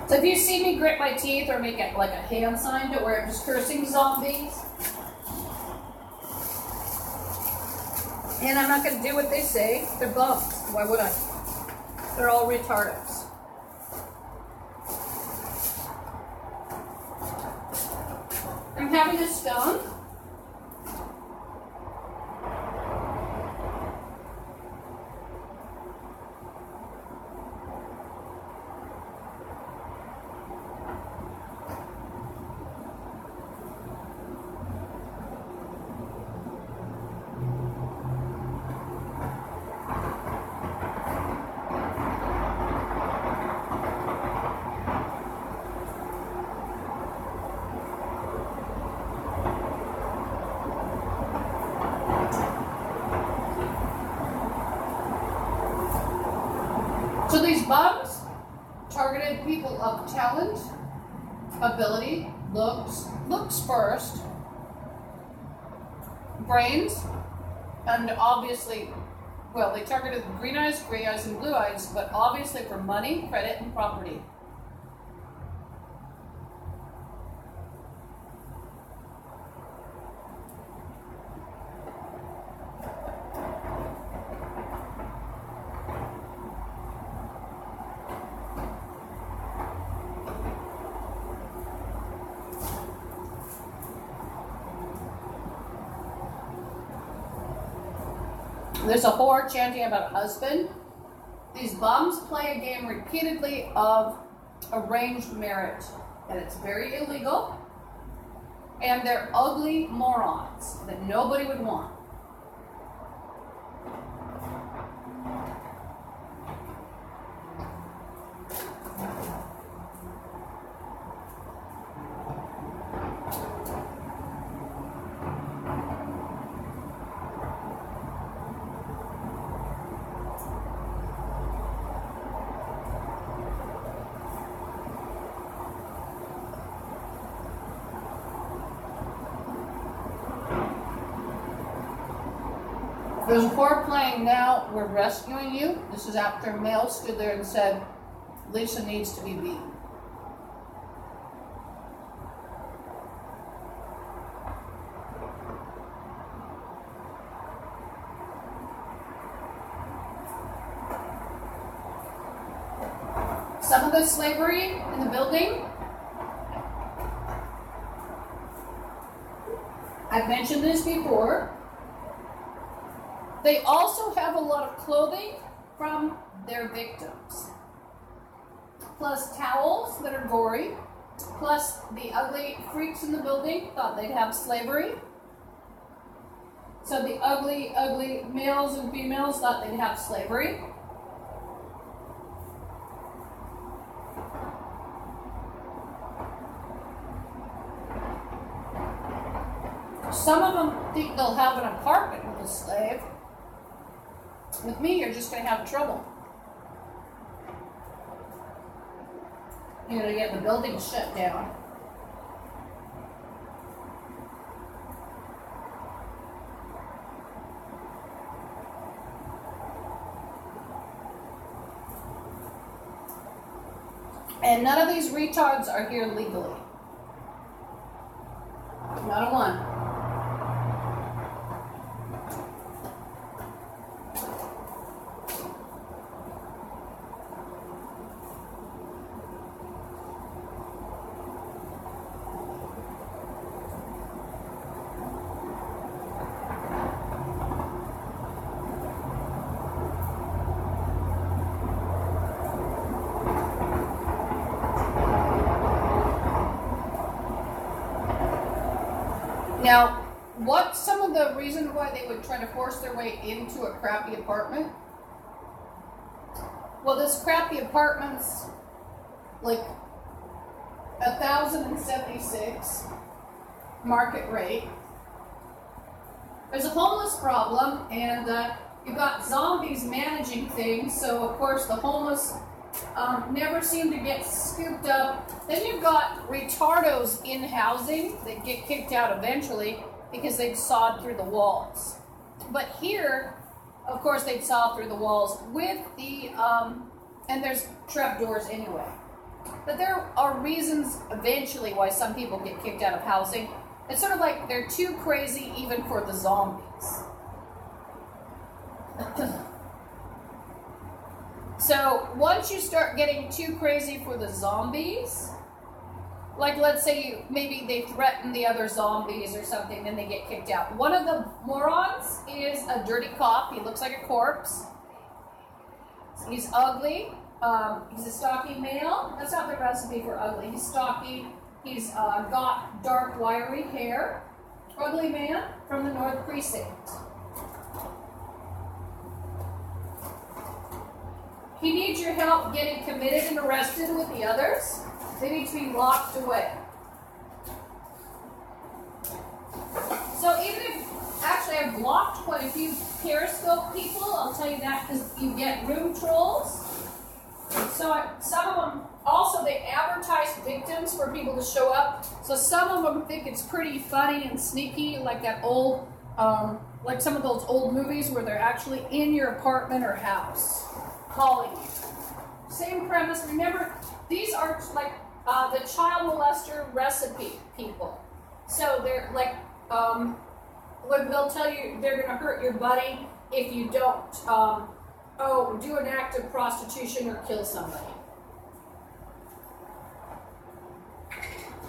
S1: So if you see me grit my teeth or make it like a hand sign to where I'm just cursing zombies, and I'm not going to do what they say, they're bums. Why would I? They're all retards. I'm having a stone. So these bums targeted people of talent, ability, looks first, brains, and obviously, well, they targeted green eyes, gray eyes, and blue eyes, but obviously for money, credit, and property. There's a whore chanting about a husband. These bums play a game repeatedly of arranged marriage, and it's very illegal, and they're ugly morons that nobody would want. There's a whore playing now, we're rescuing you. This is after a male stood there and said, Lisa needs to be beaten. Some of the slavery in the building, I've mentioned this before. They also have a lot of clothing from their victims. plus towels that are gory, plus the ugly freaks in the building thought they'd have slavery. So the ugly, ugly males and females thought they'd have slavery. Some of them think they'll have an apartment with a slave. With me, you're just going to have trouble. You're going to get the building shut down. And none of these retards are here legally. Not a one. Now, what's some of the reason why they would try to force their way into a crappy apartment? Well, this crappy apartment's like 1,076 market rate. There's a homeless problem, and you've got zombies managing things, so of course the homeless never seem to get scooped up. Then you've got retardos in housing that get kicked out eventually because they've sawed through the walls. But here, of course, they'd saw through the walls with the, and there's trapdoors anyway. But there are reasons eventually why some people get kicked out of housing. It's sort of like they're too crazy even for the zombies. So once you start getting too crazy for the zombies, like let's say maybe they threaten the other zombies or something, then they get kicked out. One of the morons is a dirty cop. He looks like a corpse. He's ugly. He's a stocky male. That's not the recipe for ugly. He's stocky. He's got dark, wiry hair. Ugly man from the North Precinct. He needs your help getting committed and arrested with the others. They need to be locked away. So even if, actually I've blocked quite a few Periscope people, I'll tell you that because you get room trolls. So some of them, also they advertise victims for people to show up. So some of them think it's pretty funny and sneaky, like that old, like some of those old movies where they're actually in your apartment or house. Calling you. Same premise. Remember, these are like the child molester recipe people. So they're like, they'll tell you they're going to hurt your buddy if you don't, do an act of prostitution or kill somebody.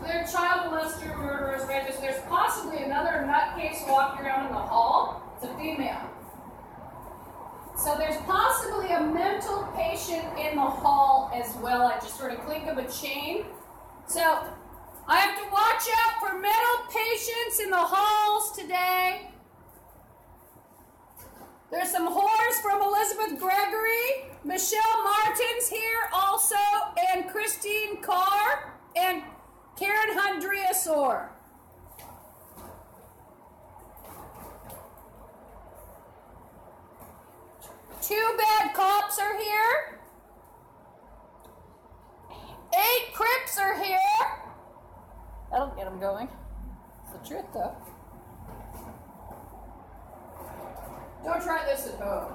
S1: They're child molester, murderers, rapists. There's possibly another nutcase walking around in the hall. It's a female. So there's possibly a mental patient in the hall as well. I just sort of clink of a chain. So I have to watch out for mental patients in the halls today. There's some whores from Elizabeth Gregory. Michelle Martin's here also, and Christine Carr, and Karen Hundriasor. Two bad cops are here. 8 Crips are here. That'll get them going. It's the truth, though. Don't try this at home.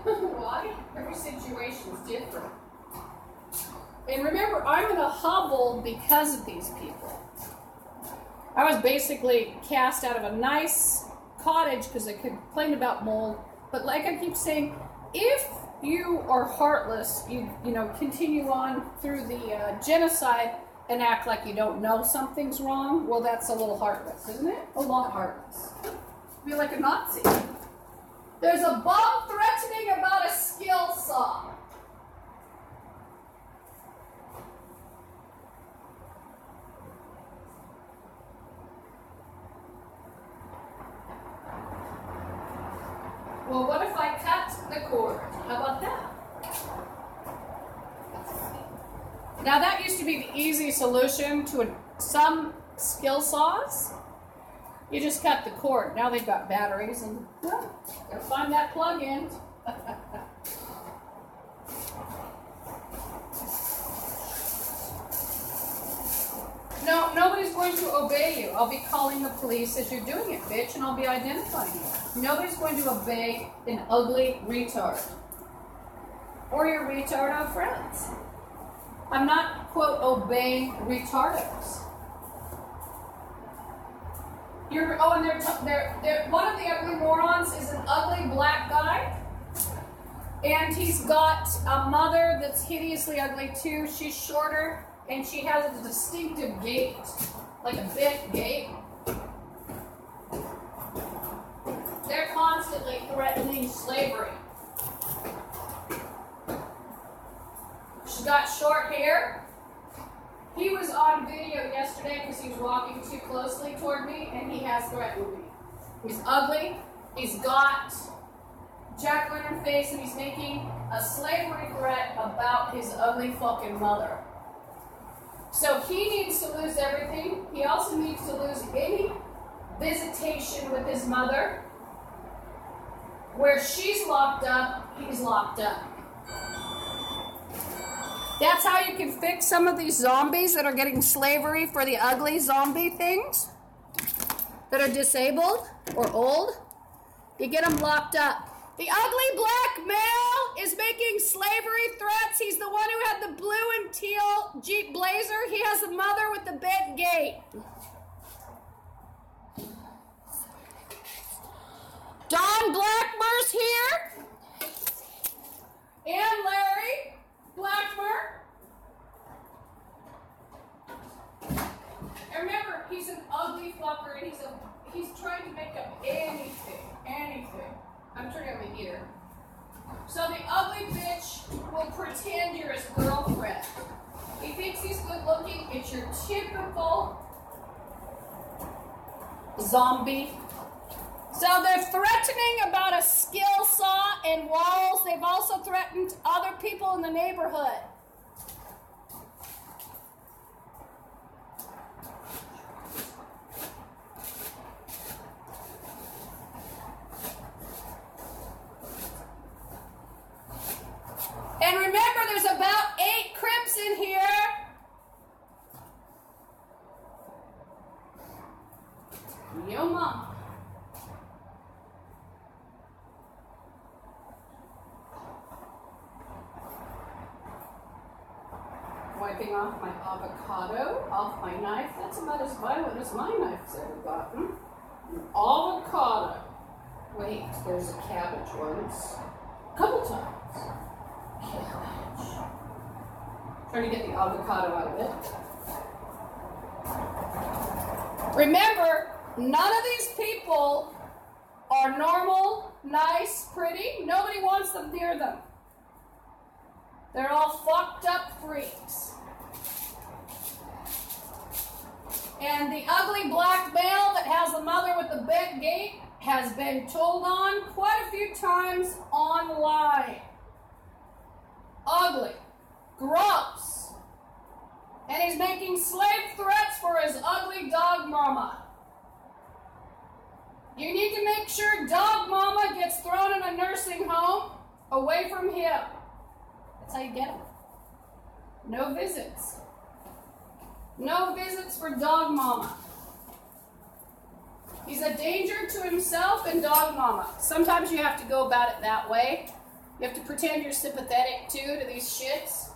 S1: Why? Every situation is different. And remember, I'm in a hovel because of these people. I was basically cast out of a nice cottage because I complained about mold. But like I keep saying, if you are heartless, you continue on through the genocide and act like you don't know something's wrong, well, that's a little heartless, isn't it? A lot heartless. Be like a Nazi. There's a bomb threatening about a skill saw. Well, what if I cut the cord? How about that? Now that used to be the easy solution to some skill saws. You just cut the cord. Now they've got batteries and well, gotta find that plug-in. No, nobody's going to obey you. I'll be calling the police as you're doing it, bitch, and I'll be identifying you. Nobody's going to obey an ugly retard. Or your retardo friends. I'm not, quote, obeying retardos. And one of the ugly morons is an ugly black guy. And he's got a mother that's hideously ugly too. She's shorter. And she has a distinctive gait, like a bent gait. They're constantly threatening slavery. She's got short hair. He was on video yesterday because he was walking too closely toward me, and he has threatened me. He's ugly. He's got jack-o'-lantern face, and he's making a slavery threat about his ugly fucking mother. So he needs to lose everything. He also needs to lose any visitation with his mother. Where she's locked up, he's locked up. That's how you can fix some of these zombies that are getting slavery for the ugly zombie things that are disabled or old. You get them locked up. The ugly black male is making slavery threats. He's the one who had the blue and teal Jeep Blazer. He has the mother with the bent gate. Don Blackmer's here. And Larry Blackmer. And remember, he's an ugly fucker, and he's trying to make up anything. I'm turning on the heater. So the ugly bitch will pretend you're his girlfriend. He thinks he's good looking. It's your typical zombie. So they're threatening about a skill saw and walls. They've also threatened other people in the neighborhood. And remember, there's about 8 Crips in here. Yo, Mom. Wiping off my avocado off my knife. That's about as violent as my knife's ever gotten. An avocado. Wait, there's a cabbage once. A couple times. Cabbage. Trying to get the avocado out of it. Remember, none of these people are normal, nice, pretty. Nobody wants them near them. They're all fucked up freaks. And the ugly black male that has the mother with the bent gate has been told on quite a few times online. Ugly. Gross. And he's making slave threats for his ugly dog mama. You need to make sure dog mama gets thrown in a nursing home away from him. That's how you get him. No visits. No visits for dog mama. He's a danger to himself and dog mama. Sometimes you have to go about it that way. You have to pretend you're sympathetic too to these shits.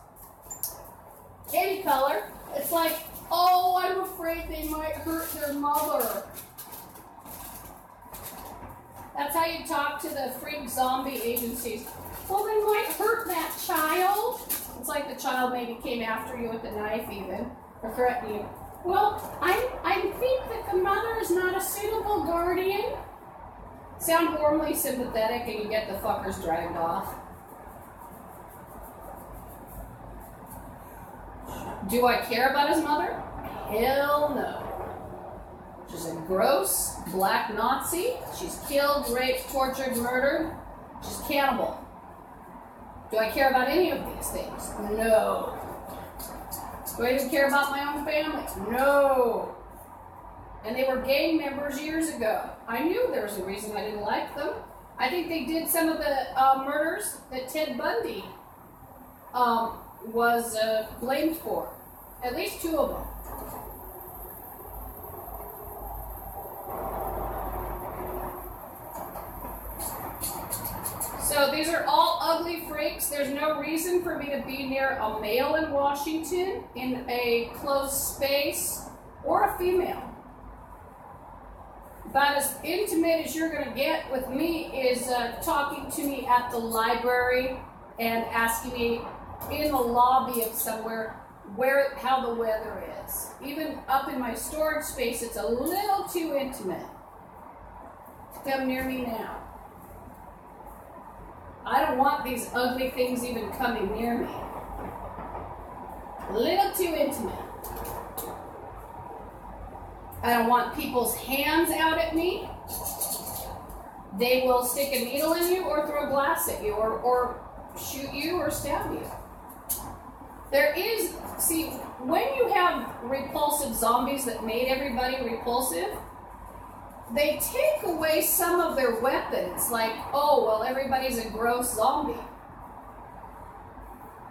S1: Any color. It's like, oh, I'm afraid they might hurt their mother. That's how you talk to the freak zombie agencies. Well, they might hurt that child. It's like the child maybe came after you with a knife even, or threatened you. Well, I think that the mother is not a suitable guardian. Sound warmly sympathetic and you get the fuckers dragged off. Do I care about his mother? Hell no. She's a gross black Nazi. She's killed, raped, tortured, murdered She's cannibal. Do I care about any of these things? No. Do I even care about my own family? No. And they were gang members years ago. I knew there was a reason I didn't like them. I think they did some of the murders that Ted Bundy was blamed for. At least 2 of them. So these are all ugly freaks. There's no reason for me to be near a male in Washington in a closed space or a female. About as intimate as you're going to get with me is talking to me at the library and asking me in the lobby of somewhere how the weather is. Even up in my storage space, it's a little too intimate. Come near me now. I don't want these ugly things even coming near me. A little too intimate. I don't want people's hands out at me. They will stick a needle in you or throw glass at you or shoot you or stab you. See, when you have repulsive zombies that made everybody repulsive, they take away some of their weapons, like, oh, well, everybody's a gross zombie.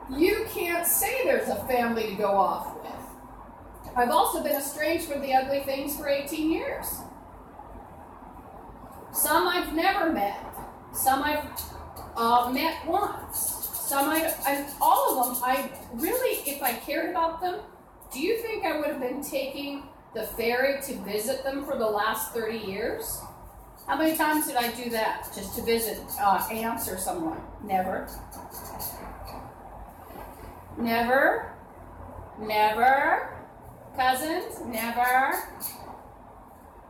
S1: You can't say there's a family to go off with. I've also been estranged from the ugly things for 18 years. Some I've never met. Some I've met once. All of them, I really, if I cared about them, do you think I would have been taking the ferry to visit them for the last 30 years? How many times did I do that just to visit aunts or someone? Never. Never. Never. Cousins? Never.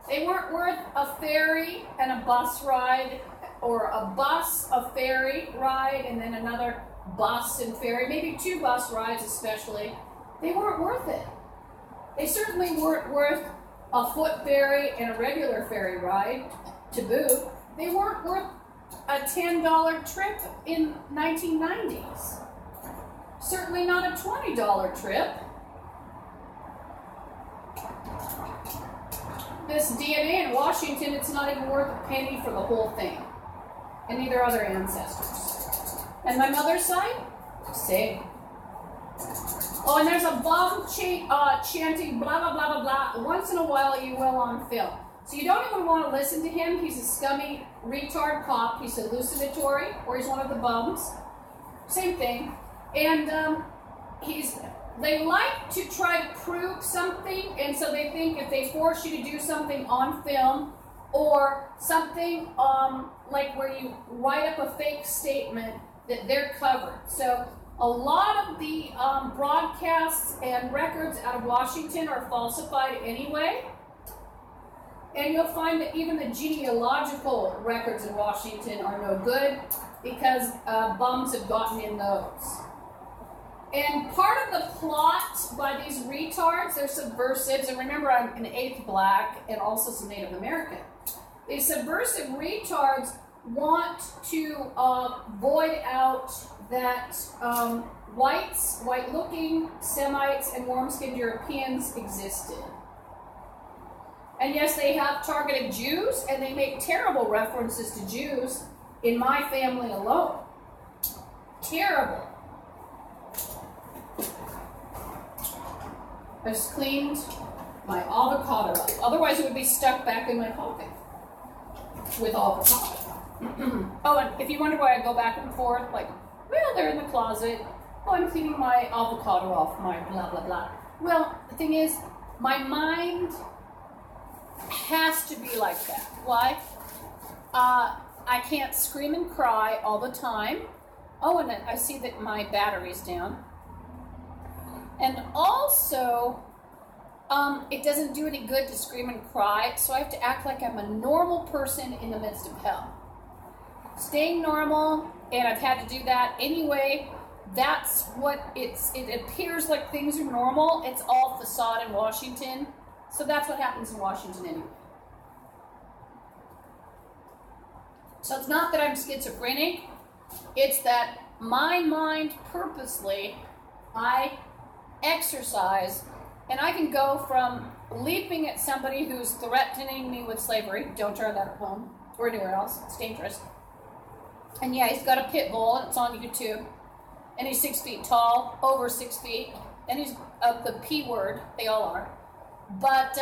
S1: They weren't worth a ferry and a bus ride, or a bus, a ferry ride, and then another bus and ferry, maybe 2 bus rides especially. They weren't worth it. They certainly weren't worth a foot ferry and a regular ferry ride to boot. They weren't worth a $10 trip in 1990s. Certainly not a $20 trip. This DNA in Washington, it's not even worth a penny for the whole thing. And neither are their ancestors. And my mother's side? Same. Oh, and there's a bum chanting blah, blah, blah, blah, blah. Once in a while you will on film. So you don't even want to listen to him. He's a scummy retard cop. He's hallucinatory, or he's one of the bums. Same thing. And they like to try to prove something, and so they think if they force you to do something on film, or something like where you write up a fake statement, that they're covered. So a lot of the broadcasts and records out of Washington are falsified anyway. And you'll find that even the genealogical records in Washington are no good because bums have gotten in those. And part of the plot by these retards, they're subversives, and remember I'm an 8th black and also some Native American. These subversive retards want to void out that white-looking Semites and warm-skinned Europeans existed. And yes, they have targeted Jews, and they make terrible references to Jews in my family alone. Terrible. I just cleaned my avocado up. Otherwise, it would be stuck back in my pocket with avocado. Oh, and if you wonder why I go back and forth, like, well, they're in the closet. Oh, I'm cleaning my avocado off my blah, blah, blah. Well, the thing is, my mind has to be like that. Why? I can't scream and cry all the time. Oh, and I see that my battery's down. And also, it doesn't do any good to scream and cry, so I have to act like I'm a normal person in the midst of hell. Staying normal, and I've had to do that anyway. That's what it appears like things are normal. It's all facade in Washington. So that's what happens in Washington anyway.
S2: So it's not that I'm schizophrenic, it's that my mind purposely, I exercise, and I can go from leaping at somebody who's threatening me with slavery, don't try that at home, or anywhere else, it's dangerous. And yeah, he's got a pit bull, and it's on YouTube, and he's 6 feet tall, over 6 feet, and he's the P word, they all are. But,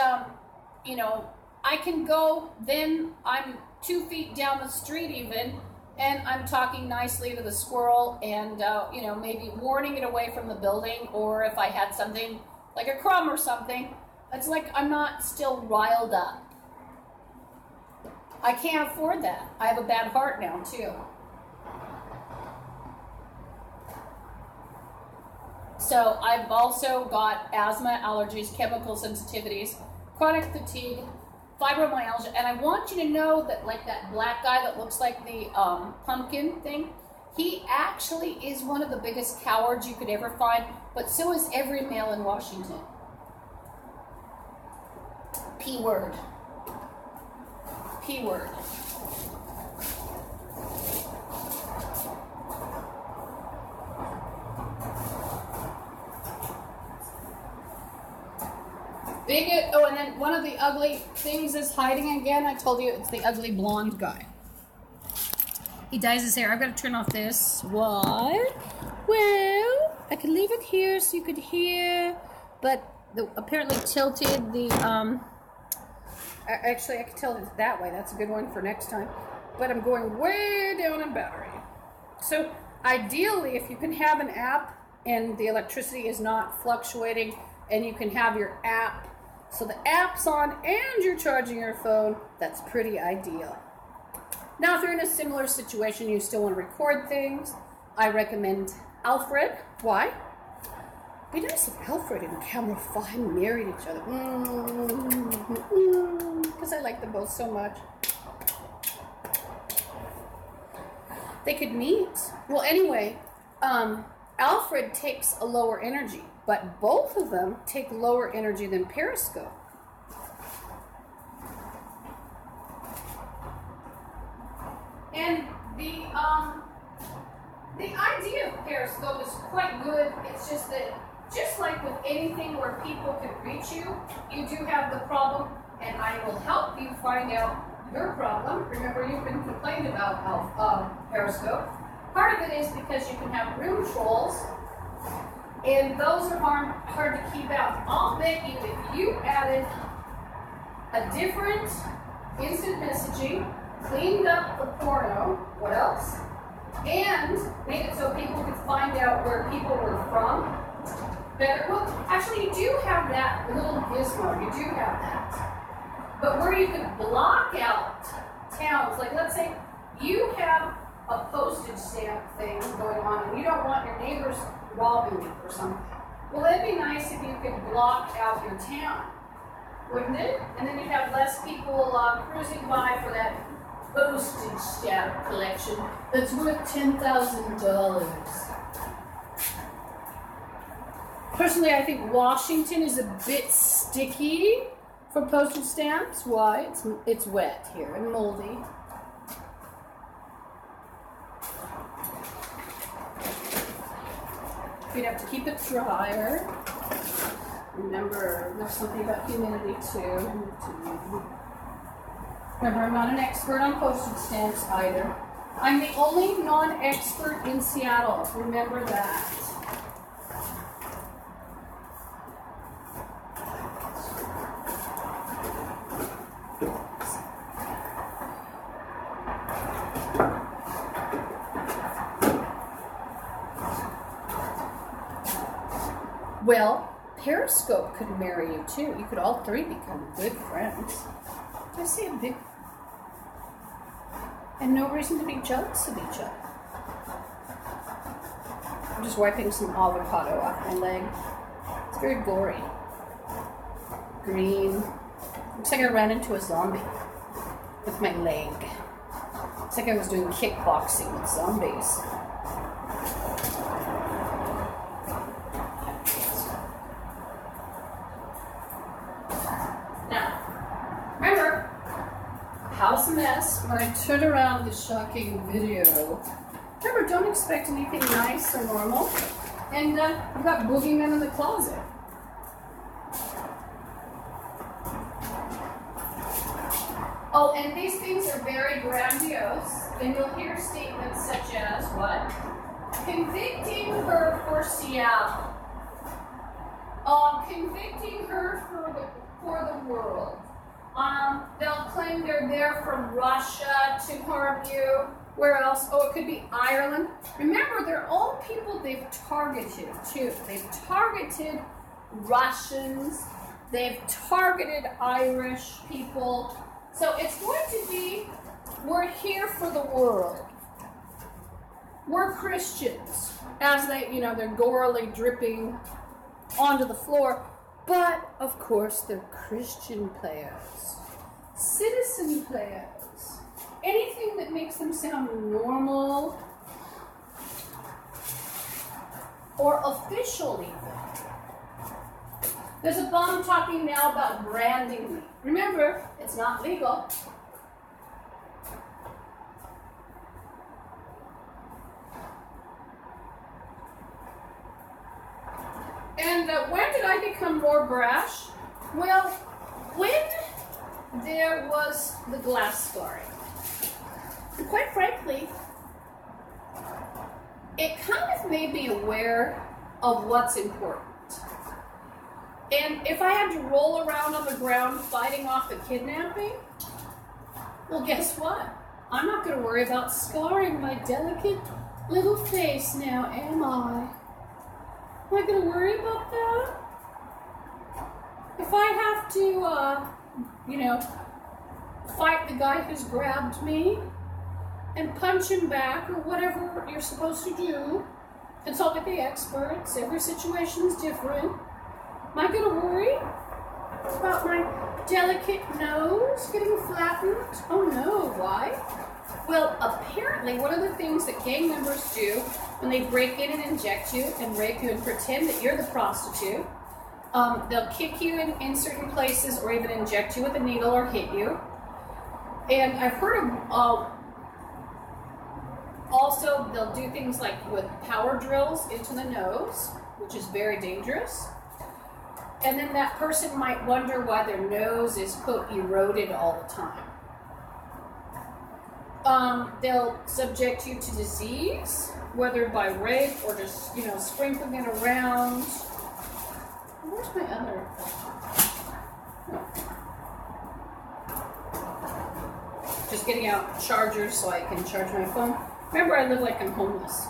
S2: you know, I can go, then I'm 2 feet down the street even, and I'm talking nicely to the squirrel and, you know, maybe warning it away from the building, or if I had something like a crumb or something, it's like I'm not still riled up. I can't afford that. I have a bad heart now, too. So I've also got asthma, allergies, chemical sensitivities, chronic fatigue, fibromyalgia, and I want you to know that, like that black guy that looks like the pumpkin thing, he actually is one of the biggest cowards you could ever find, but so is every male in Washington. P word. P word. Bigot. Oh, and then one of the ugly things is hiding again. I told you it's the ugly blonde guy. He dyes his hair. I've got to turn off this. Why? Well, I could leave it here so you could hear, but apparently tilted the, actually I could tilt it that way. That's a good one for next time. But I'm going way down in battery. So ideally, if you can have an app and the electricity is not fluctuating and you can have your app, so the app's on and you're charging your phone, that's pretty ideal. Now, if you're in a similar situation, you still want to record things, I recommend Alfred. Why? It'd be nice if Alfred and CameraFi married each other. Because I like them both so much. They could meet. Well, anyway, Alfred takes a lower energy, but both of them take lower energy than Periscope. And the idea of Periscope is quite good. It's just that, just like with anything where people can reach you, you do have the problem, and I will help you find out your problem. Remember, you've been complaining about Periscope. Part of it is because you can have room trolls, and those are hard to keep out. I'll bet you if you added a different instant messaging, cleaned up the porno, what else? And made it so people could find out where people were from better. Well, actually, you do have that little gizmo. You do have that. But where you could block out towns, like let's say you have a postage stamp thing going on and you don't want your neighbors robbing you or something. Well, it'd be nice if you could block out your town, wouldn't it? And then you'd have less people cruising by for that postage stamp collection that's worth $10,000. Personally, I think Washington is a bit sticky for postage stamps. Why? It's wet here and moldy. You'd have to keep it drier. Remember, there's something about humidity too. Remember, I'm not an expert on postage stamps either. I'm the only non-expert in Seattle. Remember that. Well, Periscope could marry you too. You could all three become good friends. I see a big... And no reason to be jealous of each other. I'm just wiping some avocado off my leg. It's very gory. Green. Looks like I ran into a zombie with my leg. Looks like I was doing kickboxing with zombies. house a mess. When I turn around the shocking video, remember, don't expect anything nice or normal. And you've got boogeymen in the closet. Oh, and these things are very grandiose. And you'll hear statements such as, what? Convicting her for Seattle. Convicting her for the world. They'll claim they're there from Russia to harm you. Where else? Oh, it could be Ireland. Remember, they're all people they've targeted, too. They've targeted Russians. They've targeted Irish people. So it's going to be, we're here for the world. We're Christians. As they, they're gorily dripping onto the floor. But, of course, they're Christian players. Citizen players. Anything that makes them sound normal or official even. There's a bomb talking now about branding me. Remember, it's not legal. And when did I become more brash? Well, when there was the glass scarring. And quite frankly, it kind of made me aware of what's important. And if I had to roll around on the ground fighting off a kidnapping, well, guess what? I'm not going to worry about scarring my delicate little face now, am I? Am I going to worry about that? If I have to, fight the guy who's grabbed me and punch him back or whatever you're supposed to do, consult with the experts, every situation is different. Am I going to worry about my delicate nose getting flattened? Oh no, why? Well, apparently one of the things that gang members do when they break in and inject you and rape you and pretend that you're the prostitute, they'll kick you in certain places or even inject you with a needle or hit you. And I've heard of, also they'll do things like with power drills into the nose, which is very dangerous. And then that person might wonder why their nose is, quote, eroded all the time. They'll subject you to disease, whether by rape or just, sprinkling it around. Where's my other? Oh. Just getting out chargers so I can charge my phone. Remember, I live like I'm homeless.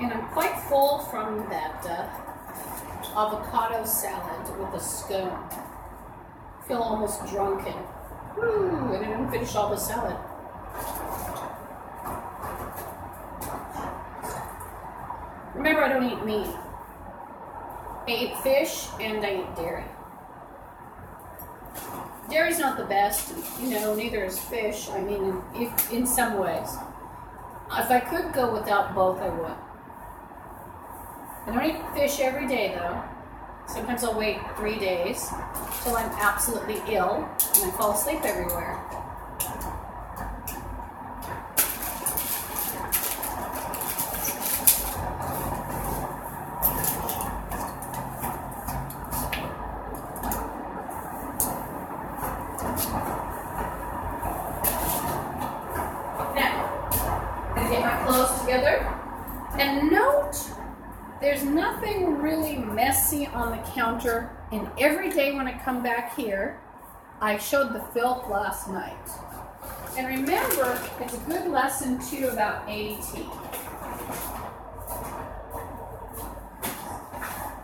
S2: And I'm quite full from that avocado salad with a scone. I feel almost drunken. Woo, I didn't finish all the salad. Remember, I don't eat meat. I eat fish and I eat dairy. Dairy's not the best, neither is fish. I mean, in some ways. If I could go without both, I would. I don't eat fish every day, though. Sometimes I'll wait 3 days till I'm absolutely ill and I fall asleep everywhere. And note, there's nothing really messy on the counter, and every day when I come back here, I showed the filth last night. And remember, it's a good lesson too about AT.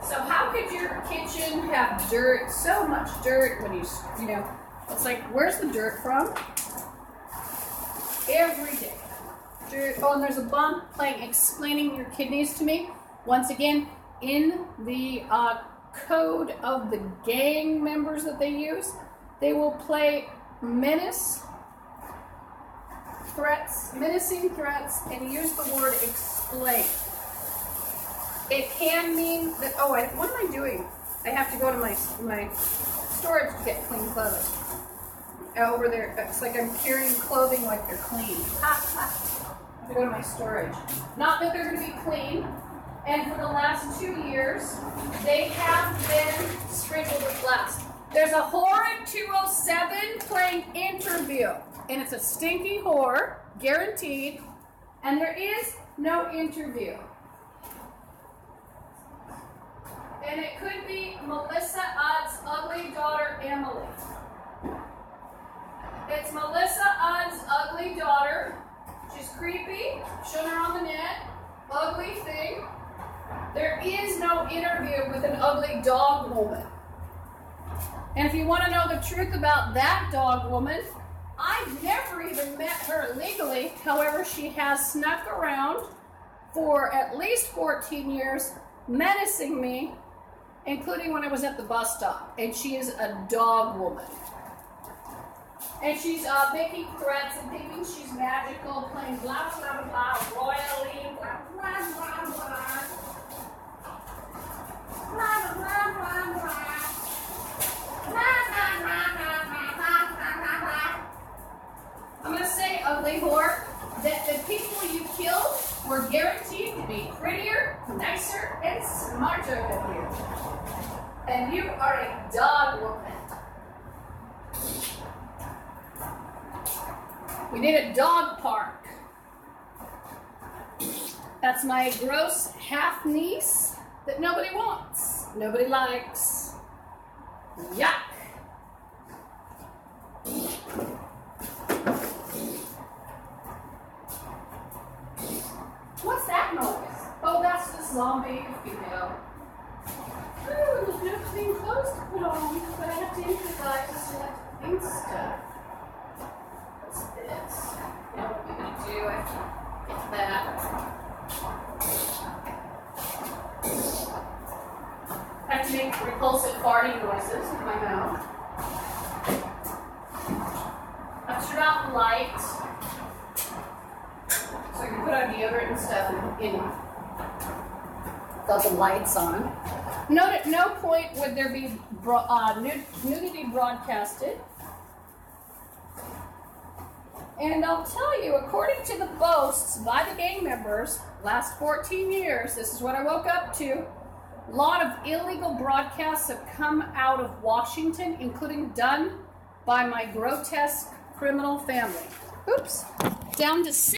S2: So how could your kitchen have dirt, so much dirt when it's like, where's the dirt from? Every day. Oh, and there's a bomb playing explaining your kidneys to me. Once again, in the code of the gang members that they use, they will play menacing threats, and use the word explain. It can mean that, what am I doing? I have to go to my storage to get clean clothes. over there. It's like I'm carrying clothing like they're clean. I go to my storage. Not that they're going to be clean. And for the last 2 years, they have been sprinkled with glass. There's a whore at 207 playing Interview. And it's a stinky whore, guaranteed. And there is no interview. And it could be Melissa Udd's ugly daughter, Emily. It's Melissa Udd's ugly daughter. She's creepy. Shown her on the net. Ugly thing. There is no interview with an ugly dog woman. And if you want to know the truth about that dog woman, I've never even met her legally. However, she has snuck around for at least 14 years, menacing me, including when I was at the bus stop. And she is a dog woman. And she's making threats and thinking she's magical, playing blah, blah, blah, royally, blah, blah, blah, blah. Blah, blah, blah, blah, blah. I'm going to say, ugly whore, that the people you killed were guaranteed to be prettier, nicer, and smarter than you. And you are a dog woman. We need a dog park. That's my gross half-niece that nobody wants, nobody likes. Yuck. What's that noise? Oh, that's the zombie female. Oh, there's no clean clothes to put on, but I have to improvise to select clean stuff. What's this? Now what are we going to do? I have to get that. I have to make repulsive farting noises with my mouth. I've turned out the light so I can put on deodorant and stuff without the lights on. Note at no point would there be nudity broadcasted. And I'll tell you, according to the boasts by the gang members, last 14 years, this is what I woke up to, a lot of illegal broadcasts have come out of Washington, including done by my grotesque criminal family. Oops, down to 6.